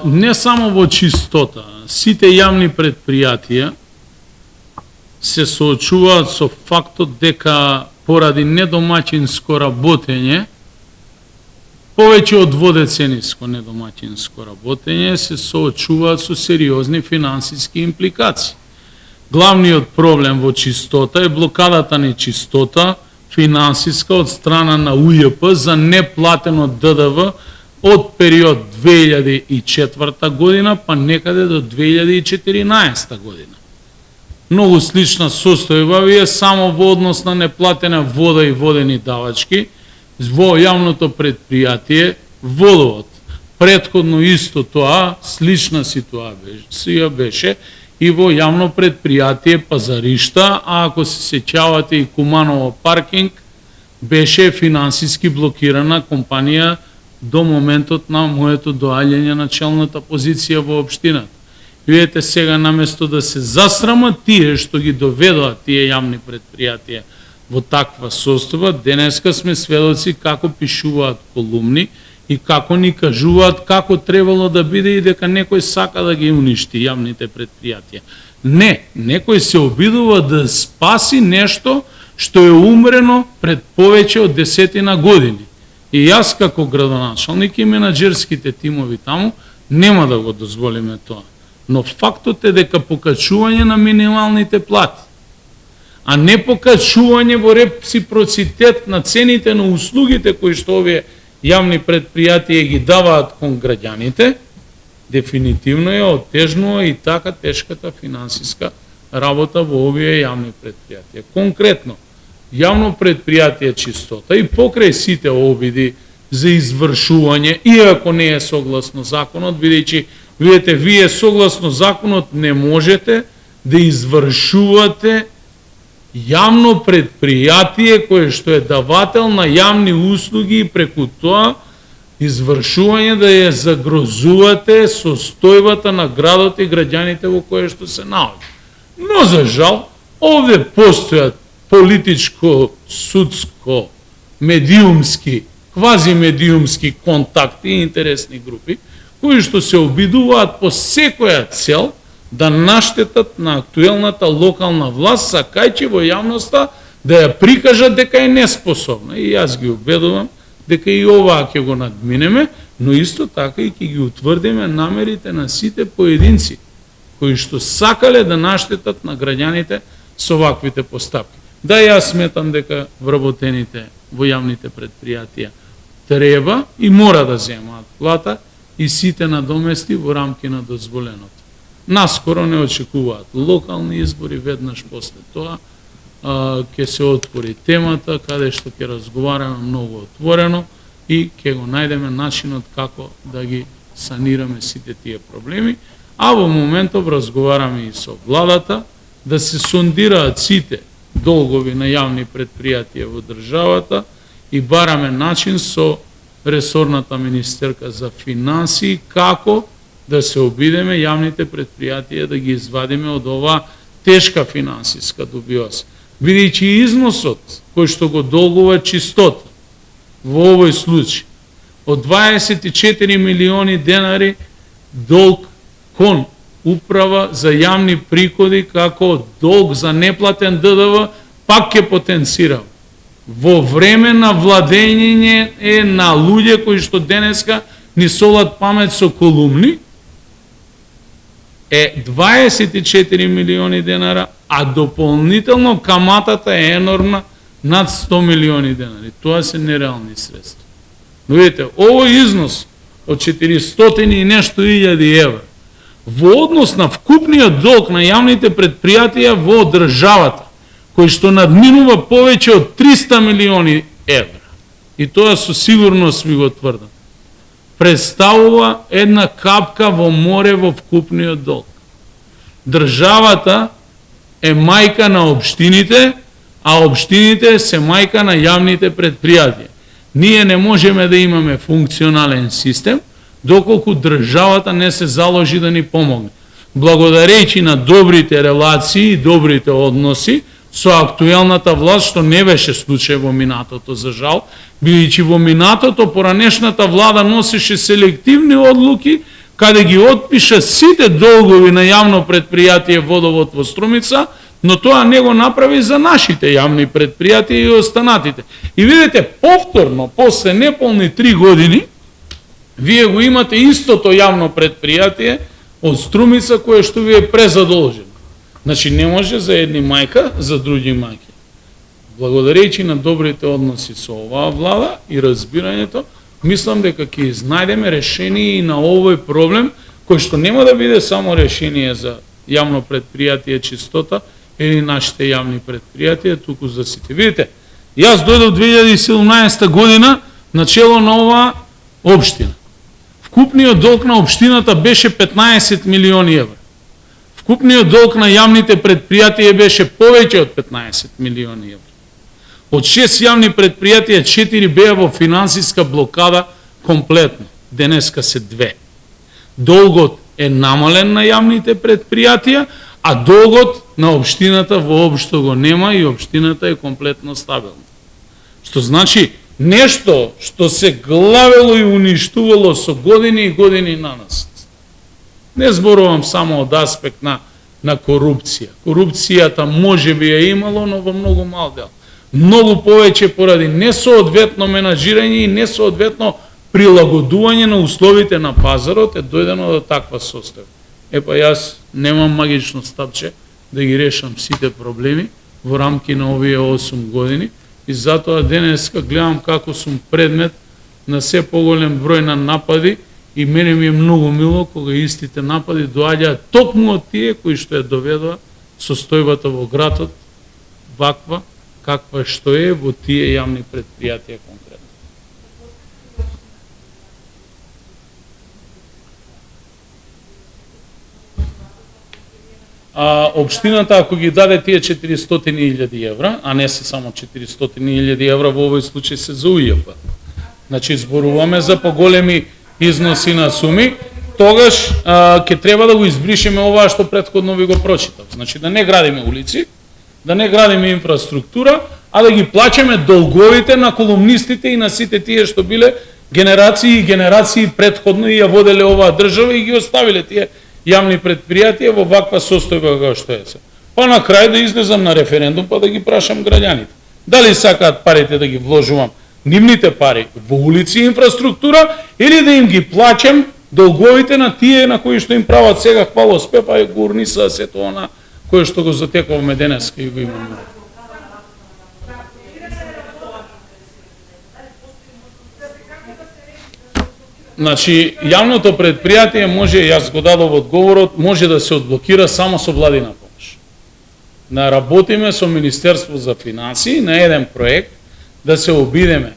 Не само во чистота, сите јавни предпријатија се соочуваат со фактот дека поради недомаќинско работење, повеќе од водецениско недомаќинско работење, се соочуваат со сериозни финансиски импликации. Главниот проблем во чистота е блокадата на чистота финансиска од страна на УЈП за неплатено ДДВ од период 2004 година па некаде до 2014 година. Многу слична состојба е само во однос на неплатена вода и водени давачки, во јавното предпријатие Водовод. Претходно исто тоа, слична ситуација беше и во јавно предпријатие Пазаришта, а ако се сеќавате и Куманово паркинг, беше финансиски блокирана компанија до моментот на моето доаѓање на челната позиција во општината. Видете сега, наместо да се засрамат тие што ги доведоа тие јавни предпријатија во таква состојба, денеска сме сведоци како пишуваат колумни и како ни кажуваат како требало да биде и дека некој сака да ги уништи јавните предпријатија. Не, некој се обидува да спаси нешто што е умрено пред повеќе од 10 години. И јас како градоначалник и менаџерските тимови таму нема да го дозволиме тоа. Но фактот е дека покачување на минималните плати, а не покачување во реципроцитет на цените на услугите кои што овие јавни предпријатија ги даваат кон граѓаните, дефинитивно ја оттежнува и така тешката финансиска работа во овие јавни предпријатија. Конкретно, јавно предпријатие Чистота и покрај сите обиди за извршување, иако не е согласно законот, бидејќи видите, вие согласно законот не можете да извршувате јавно предпријатие кое што е давател на јавни услуги и преку тоа извршување да ја загрозувате состојбата на градот и граѓаните во кое што се наоѓа. Но за жал, овде постојат политичко, судско, медиумски, квазимедиумски контакти и интересни групи, кои што се обидуваат по секоја цел да наштетат на актуелната локална власт, сакајќи во јавноста да ја прикажат дека е неспособна. И јас ги убедувам дека и оваа ќе го надминеме, но исто така и ќе ги утврдиме намерите на сите поединци кои што сакале да наштетат на граѓаните со ваквите постапки. Да, јас сметам дека вработените во јавните предпријатија треба и мора да земаат плата и сите надомести во рамки на дозволеното. Наскоро не очекуваат локални избори, веднаш после тоа ќе се отвори темата каде што ќе разговараме многу отворено и ќе го најдеме начинот како да ги санираме сите тие проблеми, а во моментов разговараме и со владата да се сондираат сите долгови на јавни предпријатија во државата и бараме начин со ресорната министерка за финансии како да се обидеме јавните предпријатија да ги извадиме од оваа тешка финансиска дубиоза. Бидејќи износот кој што го долгува Чистота во овој случај од 24 милиони денари долг кон управа за јавни приходи како долг за неплатен ДДВ пак ќе потенцира во време на владење на луѓе кои што денеска ни солат памет со колумни, е 24 милиони денара, а дополнително каматата е енормна над 100 милиони денари. Тоа се нереални средства. Но видите, овој износ од 400 и нешто илјади евра во однос на вкупниот долг на јавните предпријатија во државата, кој што надминува повеќе од 300 милиони евра, и тоа со сигурност ми го тврдам, представува една капка во море во вкупниот долг. Државата е мајка на општините, а општините се мајка на јавните предпријатија. Ние не можеме да имаме функционален систем доколку државата не се заложи да ни помогне. Благодарејќи на добрите релации и добрите односи со актуелната власт, што не беше случај во минатото, за жал, бидејќи во минатото поранешната влада носеше селективни одлуки, каде ги отпиша сите долгови на јавно предпријатие Водовод во Струмица, но тоа не го направи за нашите јавни предпријатија и останатите. И видите, повторно, после неполни 3 години, вие го имате истото јавно предпријатие од Струмица кое што ви е презадолжено. Значи не може за едни мајка, за други мајки. Благодарејќи на добрите односи со оваа влада и разбирањето, мислам дека ќе изнајдеме решение и на овој проблем, кој што нема да биде само решение за јавно предпријатие Чистота или нашите јавни предпријатија, туку за сите. Видите, Јас дојдов 2017 година на чело на оваа општина. Вкупниот долг на општината беше 15 милиони евра. Вкупниот долг на јавните предпријатија беше повеќе од 15 милиони евра. Од 6 јавни предпријатија 4 беа во финансиска блокада комплетно. Денеска се 2. Долгот е намален на јавните предпријатија, а долгот на општината воопшто го нема и општината е комплетно стабилна. Што значи нешто што се главело и уништувало со години и години на нас. Не зборувам само од аспект на корупција. Корупцијата може би ја имало, но во многу мал дел. Многу повеќе поради несоодветно менаџирање и несоодветно прилагодување на условите на пазарот е дојдено до таква состојба. Епа јас немам магично стапче да ги решам сите проблеми во рамки на овие 8 години и затоа денеска гледам како сум предмет на се поголем број на напади и мене ми е многу мило кога истите напади доаѓаат токму од тие кои што ја доведоа состојбата во градот ваква каква што е во тие јавни предпријатија конкретно. Општината ако ги даде тие 400.000 евра, а не се само 400.000 евра, во овој случај се за УЈП. Значи зборуваме за поголеми износи на суми, тогаш ќе треба да го избришеме ова што претходно ви го прочитав. Значи да не градиме улици, да не градиме инфраструктура, а да ги плачеме долговите на колумнистите и на сите тие што биле генерации и генерации претходно и ја воделе оваа држава и ги оставиле тие јавни предпријатија во ваква состојба како што е се. Па на крај да излезам на референдум па да ги прашам граѓаните. Дали сакаат парите да ги вложувам нивните пари во улици и инфраструктура или да им ги плачем долговите на тие на кои што им прават сега хвалоспев, а го урниса сето она кое што го затековме денеска и го имаме. Значи, јавното предпријатие може, јас го дадов одговорот, може да се одблокира само со владина помош. Да работиме со Министерство за финансии на еден проект, да се обидеме,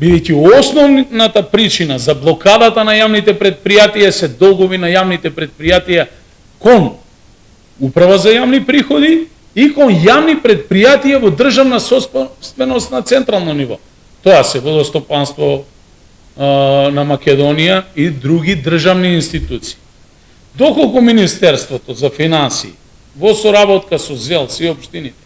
бидејќи основната причина за блокадата на јавните предпријатија се долгови на јавните предпријатија кон Управа за јавни приходи и кон јавни предпријатија во државна собственост на централно ниво. Тоа се водостопанство на Македонија и други државни институции. Доколку Министерството за финансии во соработка со ЗЕЛС и општините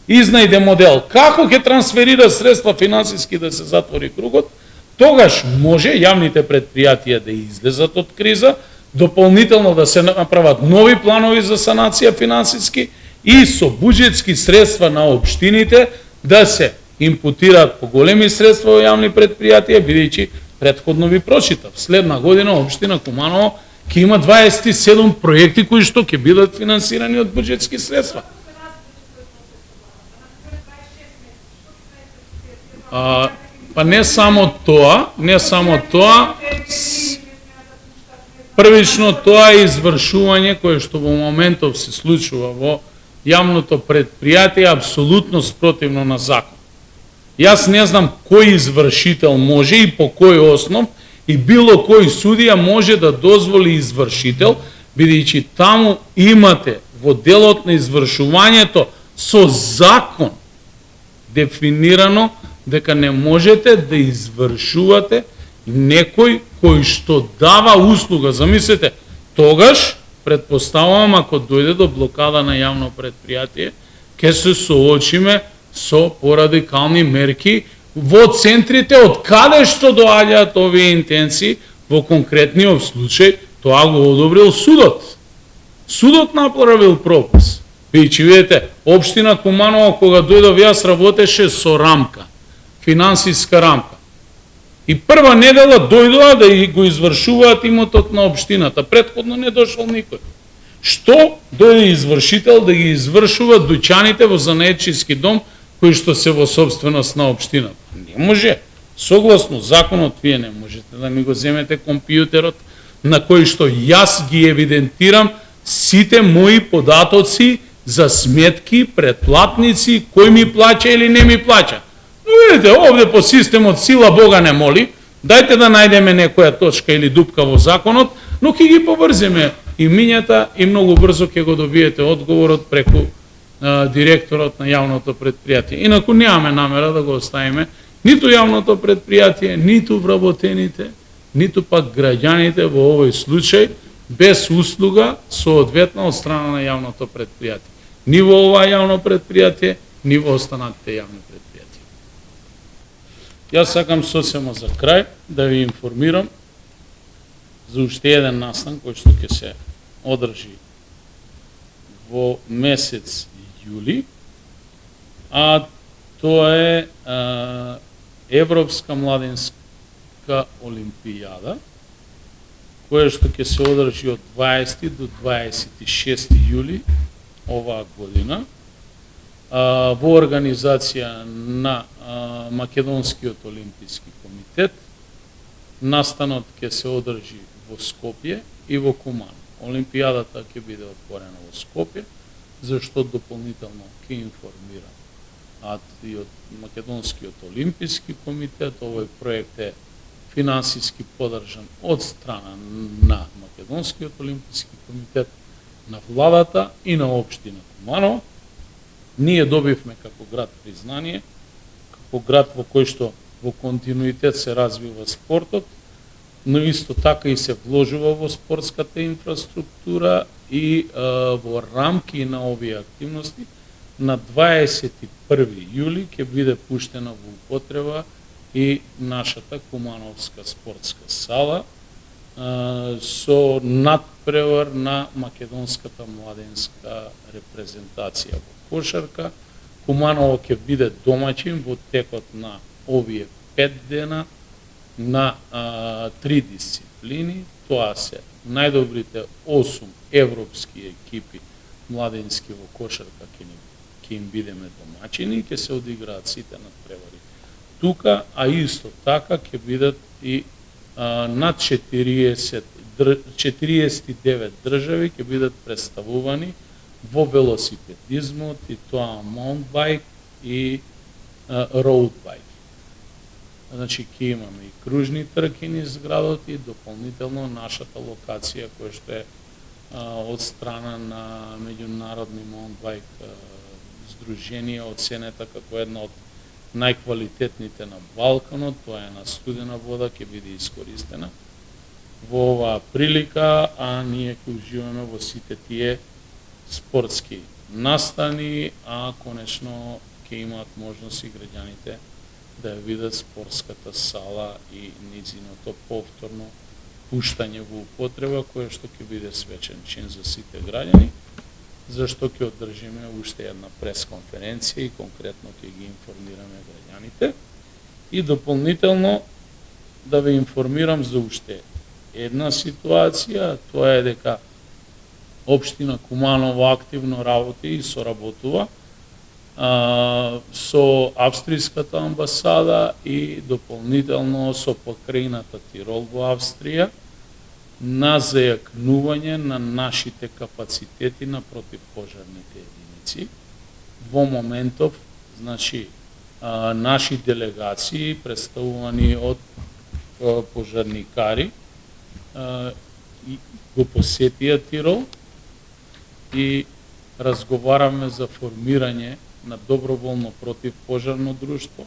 изнајде модел како ќе трансферира средства финансиски да се затвори кругот, тогаш може јавните предпријатија да излезат од криза, дополнително да се направат нови планови за санација финансиски и со буџетски средства на општините да се импутираат поголеми средства во јавни предпријатија, бидејќи претходно ви прочитав. Следна година општина Куманово ќе има 27 проекти кои што ќе бидат финансирани од буџетски средства. Па не само тоа, првично тоа е извршување кое што во моментов се случува во јавното предпријатие апсолутно спротивно на закон. Јас не знам кој извршител може и по кој основ и било кој судија може да дозволи извршител, бидејќи таму имате во делот на извршувањето со закон дефинирано дека не можете да извршувате некој кој што дава услуга. Замислете, тогаш, предпоставувам, ако дојде до блокада на јавно предпријатие, ќе се соочиме со порадикални мерки во центрите од каде што доаѓаат овие интенции, во конкретниот случај, тоа го одобрил судот. Судот направил пропис. Бидејќи видите, општина Куманово кога дојдов јас работеше со рамка, финансиска рамка. И прва недела дојдоа да го извршуваат имотот на општината. Претходно не дошол никој. Што дојде извршител да ги извршува дуќаните во занаетчиски дом кои што се во собственост на општината? Не може. Согласно законот вие не можете да ми го земете компјутерот на кој што јас ги евидентирам сите мои податоци за сметки, претплатници, кој ми плаќа или не ми плаќа. Видите, овде по системот сила Бога не моли, дајте да најдеме некоја точка или дупка во законот, но ќе ги побрзиме и мињата и многу брзо ќе го добиете одговорот преку директорот на јавното предпријатие. Инаку немаме намера да го оставиме ниту јавното предпријатие, ниту вработените, ниту пак граѓаните во овој случај без услуга соодветна од страна на јавното предпријатие. Ни во ова јавно предпријатие, ни во останатите јавни предпријатија. Јас сакам сосема за крај да ви информирам за уште еден настан кој што ќе се одржи во месец јули, а тоа е Европска младинска олимпијада, која што ќе се одржи од 20 до 26 јули оваа година во организација на Македонскиот олимписки комитет. Настанот ќе се одржи во Скопје и во Кумано. Олимпијадата ќе биде отворена во Скопје, зашто дополнително ќе информира и од Македонскиот олимписки комитет. Овој проект е финансиски поддржан од страна на Македонскиот олимписки комитет, на владата и на општина Куманово. Ние добивме како град признание, како град во кој што во континуитет се развива спортот, но исто така и се вложува во спортската инфраструктура и во рамки на овие активности. На 21 јули ќе биде пуштена во употреба и нашата Кумановска спортска сала со надпревар на македонската младенска репрезентација во кошарка. Куманово ќе биде домаќин во текот на овие 5 дена на 3 дисциплини. Тоа се најдобрите 8 европски екипи младенски во кошарка ќе им бидеме домаќини, ќе се одиграат сите надпревари тука, а исто така ќе бидат и над 49 држави ќе бидат представувани во велосипедизмот, и тоа маунтбајк и роудбајк. Значи ќе имаме и кружни трки низ градот и дополнително нашата локација која што е од страна на меѓународни маунтбајк здруженија оценета како една од најквалитетните на Балканот. Тоа е на студена вода, ќе биде искористена во оваа прилика, а ние ќе уживаме во сите тие спортски настани, а конечно ќе имаат можност и граѓаните да ја видат спортската сала и низиното повторно пуштање во употреба, кое што ќе биде свечен чин за сите граѓани, зашто ќе одржиме уште една пресконференција и конкретно ќе ги информираме граѓаните. И дополнително да ве информирам за уште една ситуација, тоа е дека општина Куманово активно работи и соработува со австријската амбасада и дополнително со покрајината Тирол во Австрија на зајакнување на нашите капацитети на противпожарните единици. Во моментов, значи, наши делегации представувани од пожарникари го посетија Тирол и разговараме за формирање на доброволно противпожарно друштво,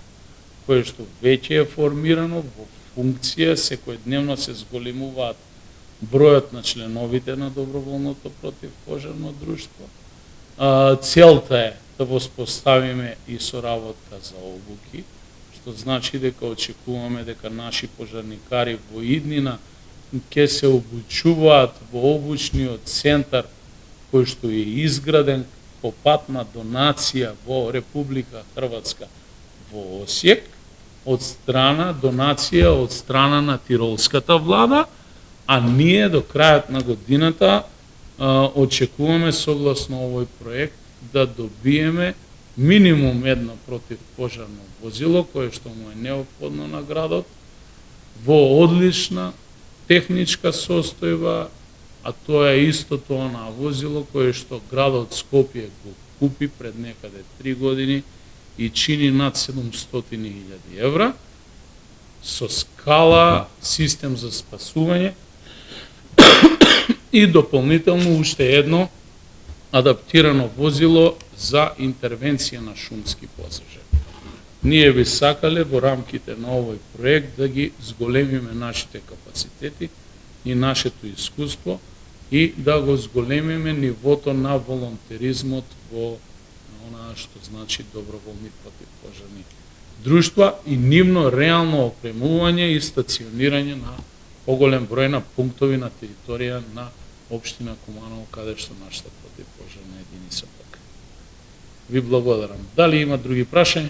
кое што веќе е формирано во функција, секојдневно се зголемуваат бројот на членовите на доброволното противпожарно друштво. Целта е да воспоставиме и соработка за обуки, што значи дека очекуваме дека наши пожарникари во иднина ќе се обучуваат во обучниот центар кој што е изграден по пат на донација во Република Хрватска во Осијек, од страна донација од страна на тиролската влада, а ние до крајот на годината очекуваме согласно овој проект да добиеме минимум едно противпожарно возило кое што му е неопходно на градот во одлична техничка состојба, а тоа е истото она возило кое што градот Скопје го купи пред некаде 3 години и чини над 700.000 евра, со скала, систем за спасување и дополнително уште едно адаптирано возило за интервенција на шумски пожари. Ние би сакале во рамките на овој проект да ги зголемиме нашите капацитети и нашето искуство и да го зголемиме нивото на волонтеризмот во она што значи доброволни противпожарни друштва и нивно реално опремување и стационирање на поголем број на пунктови на територија на општина Куманово, каде што нашата противпожарна единица пока. Ви благодарам. Дали има други прашања?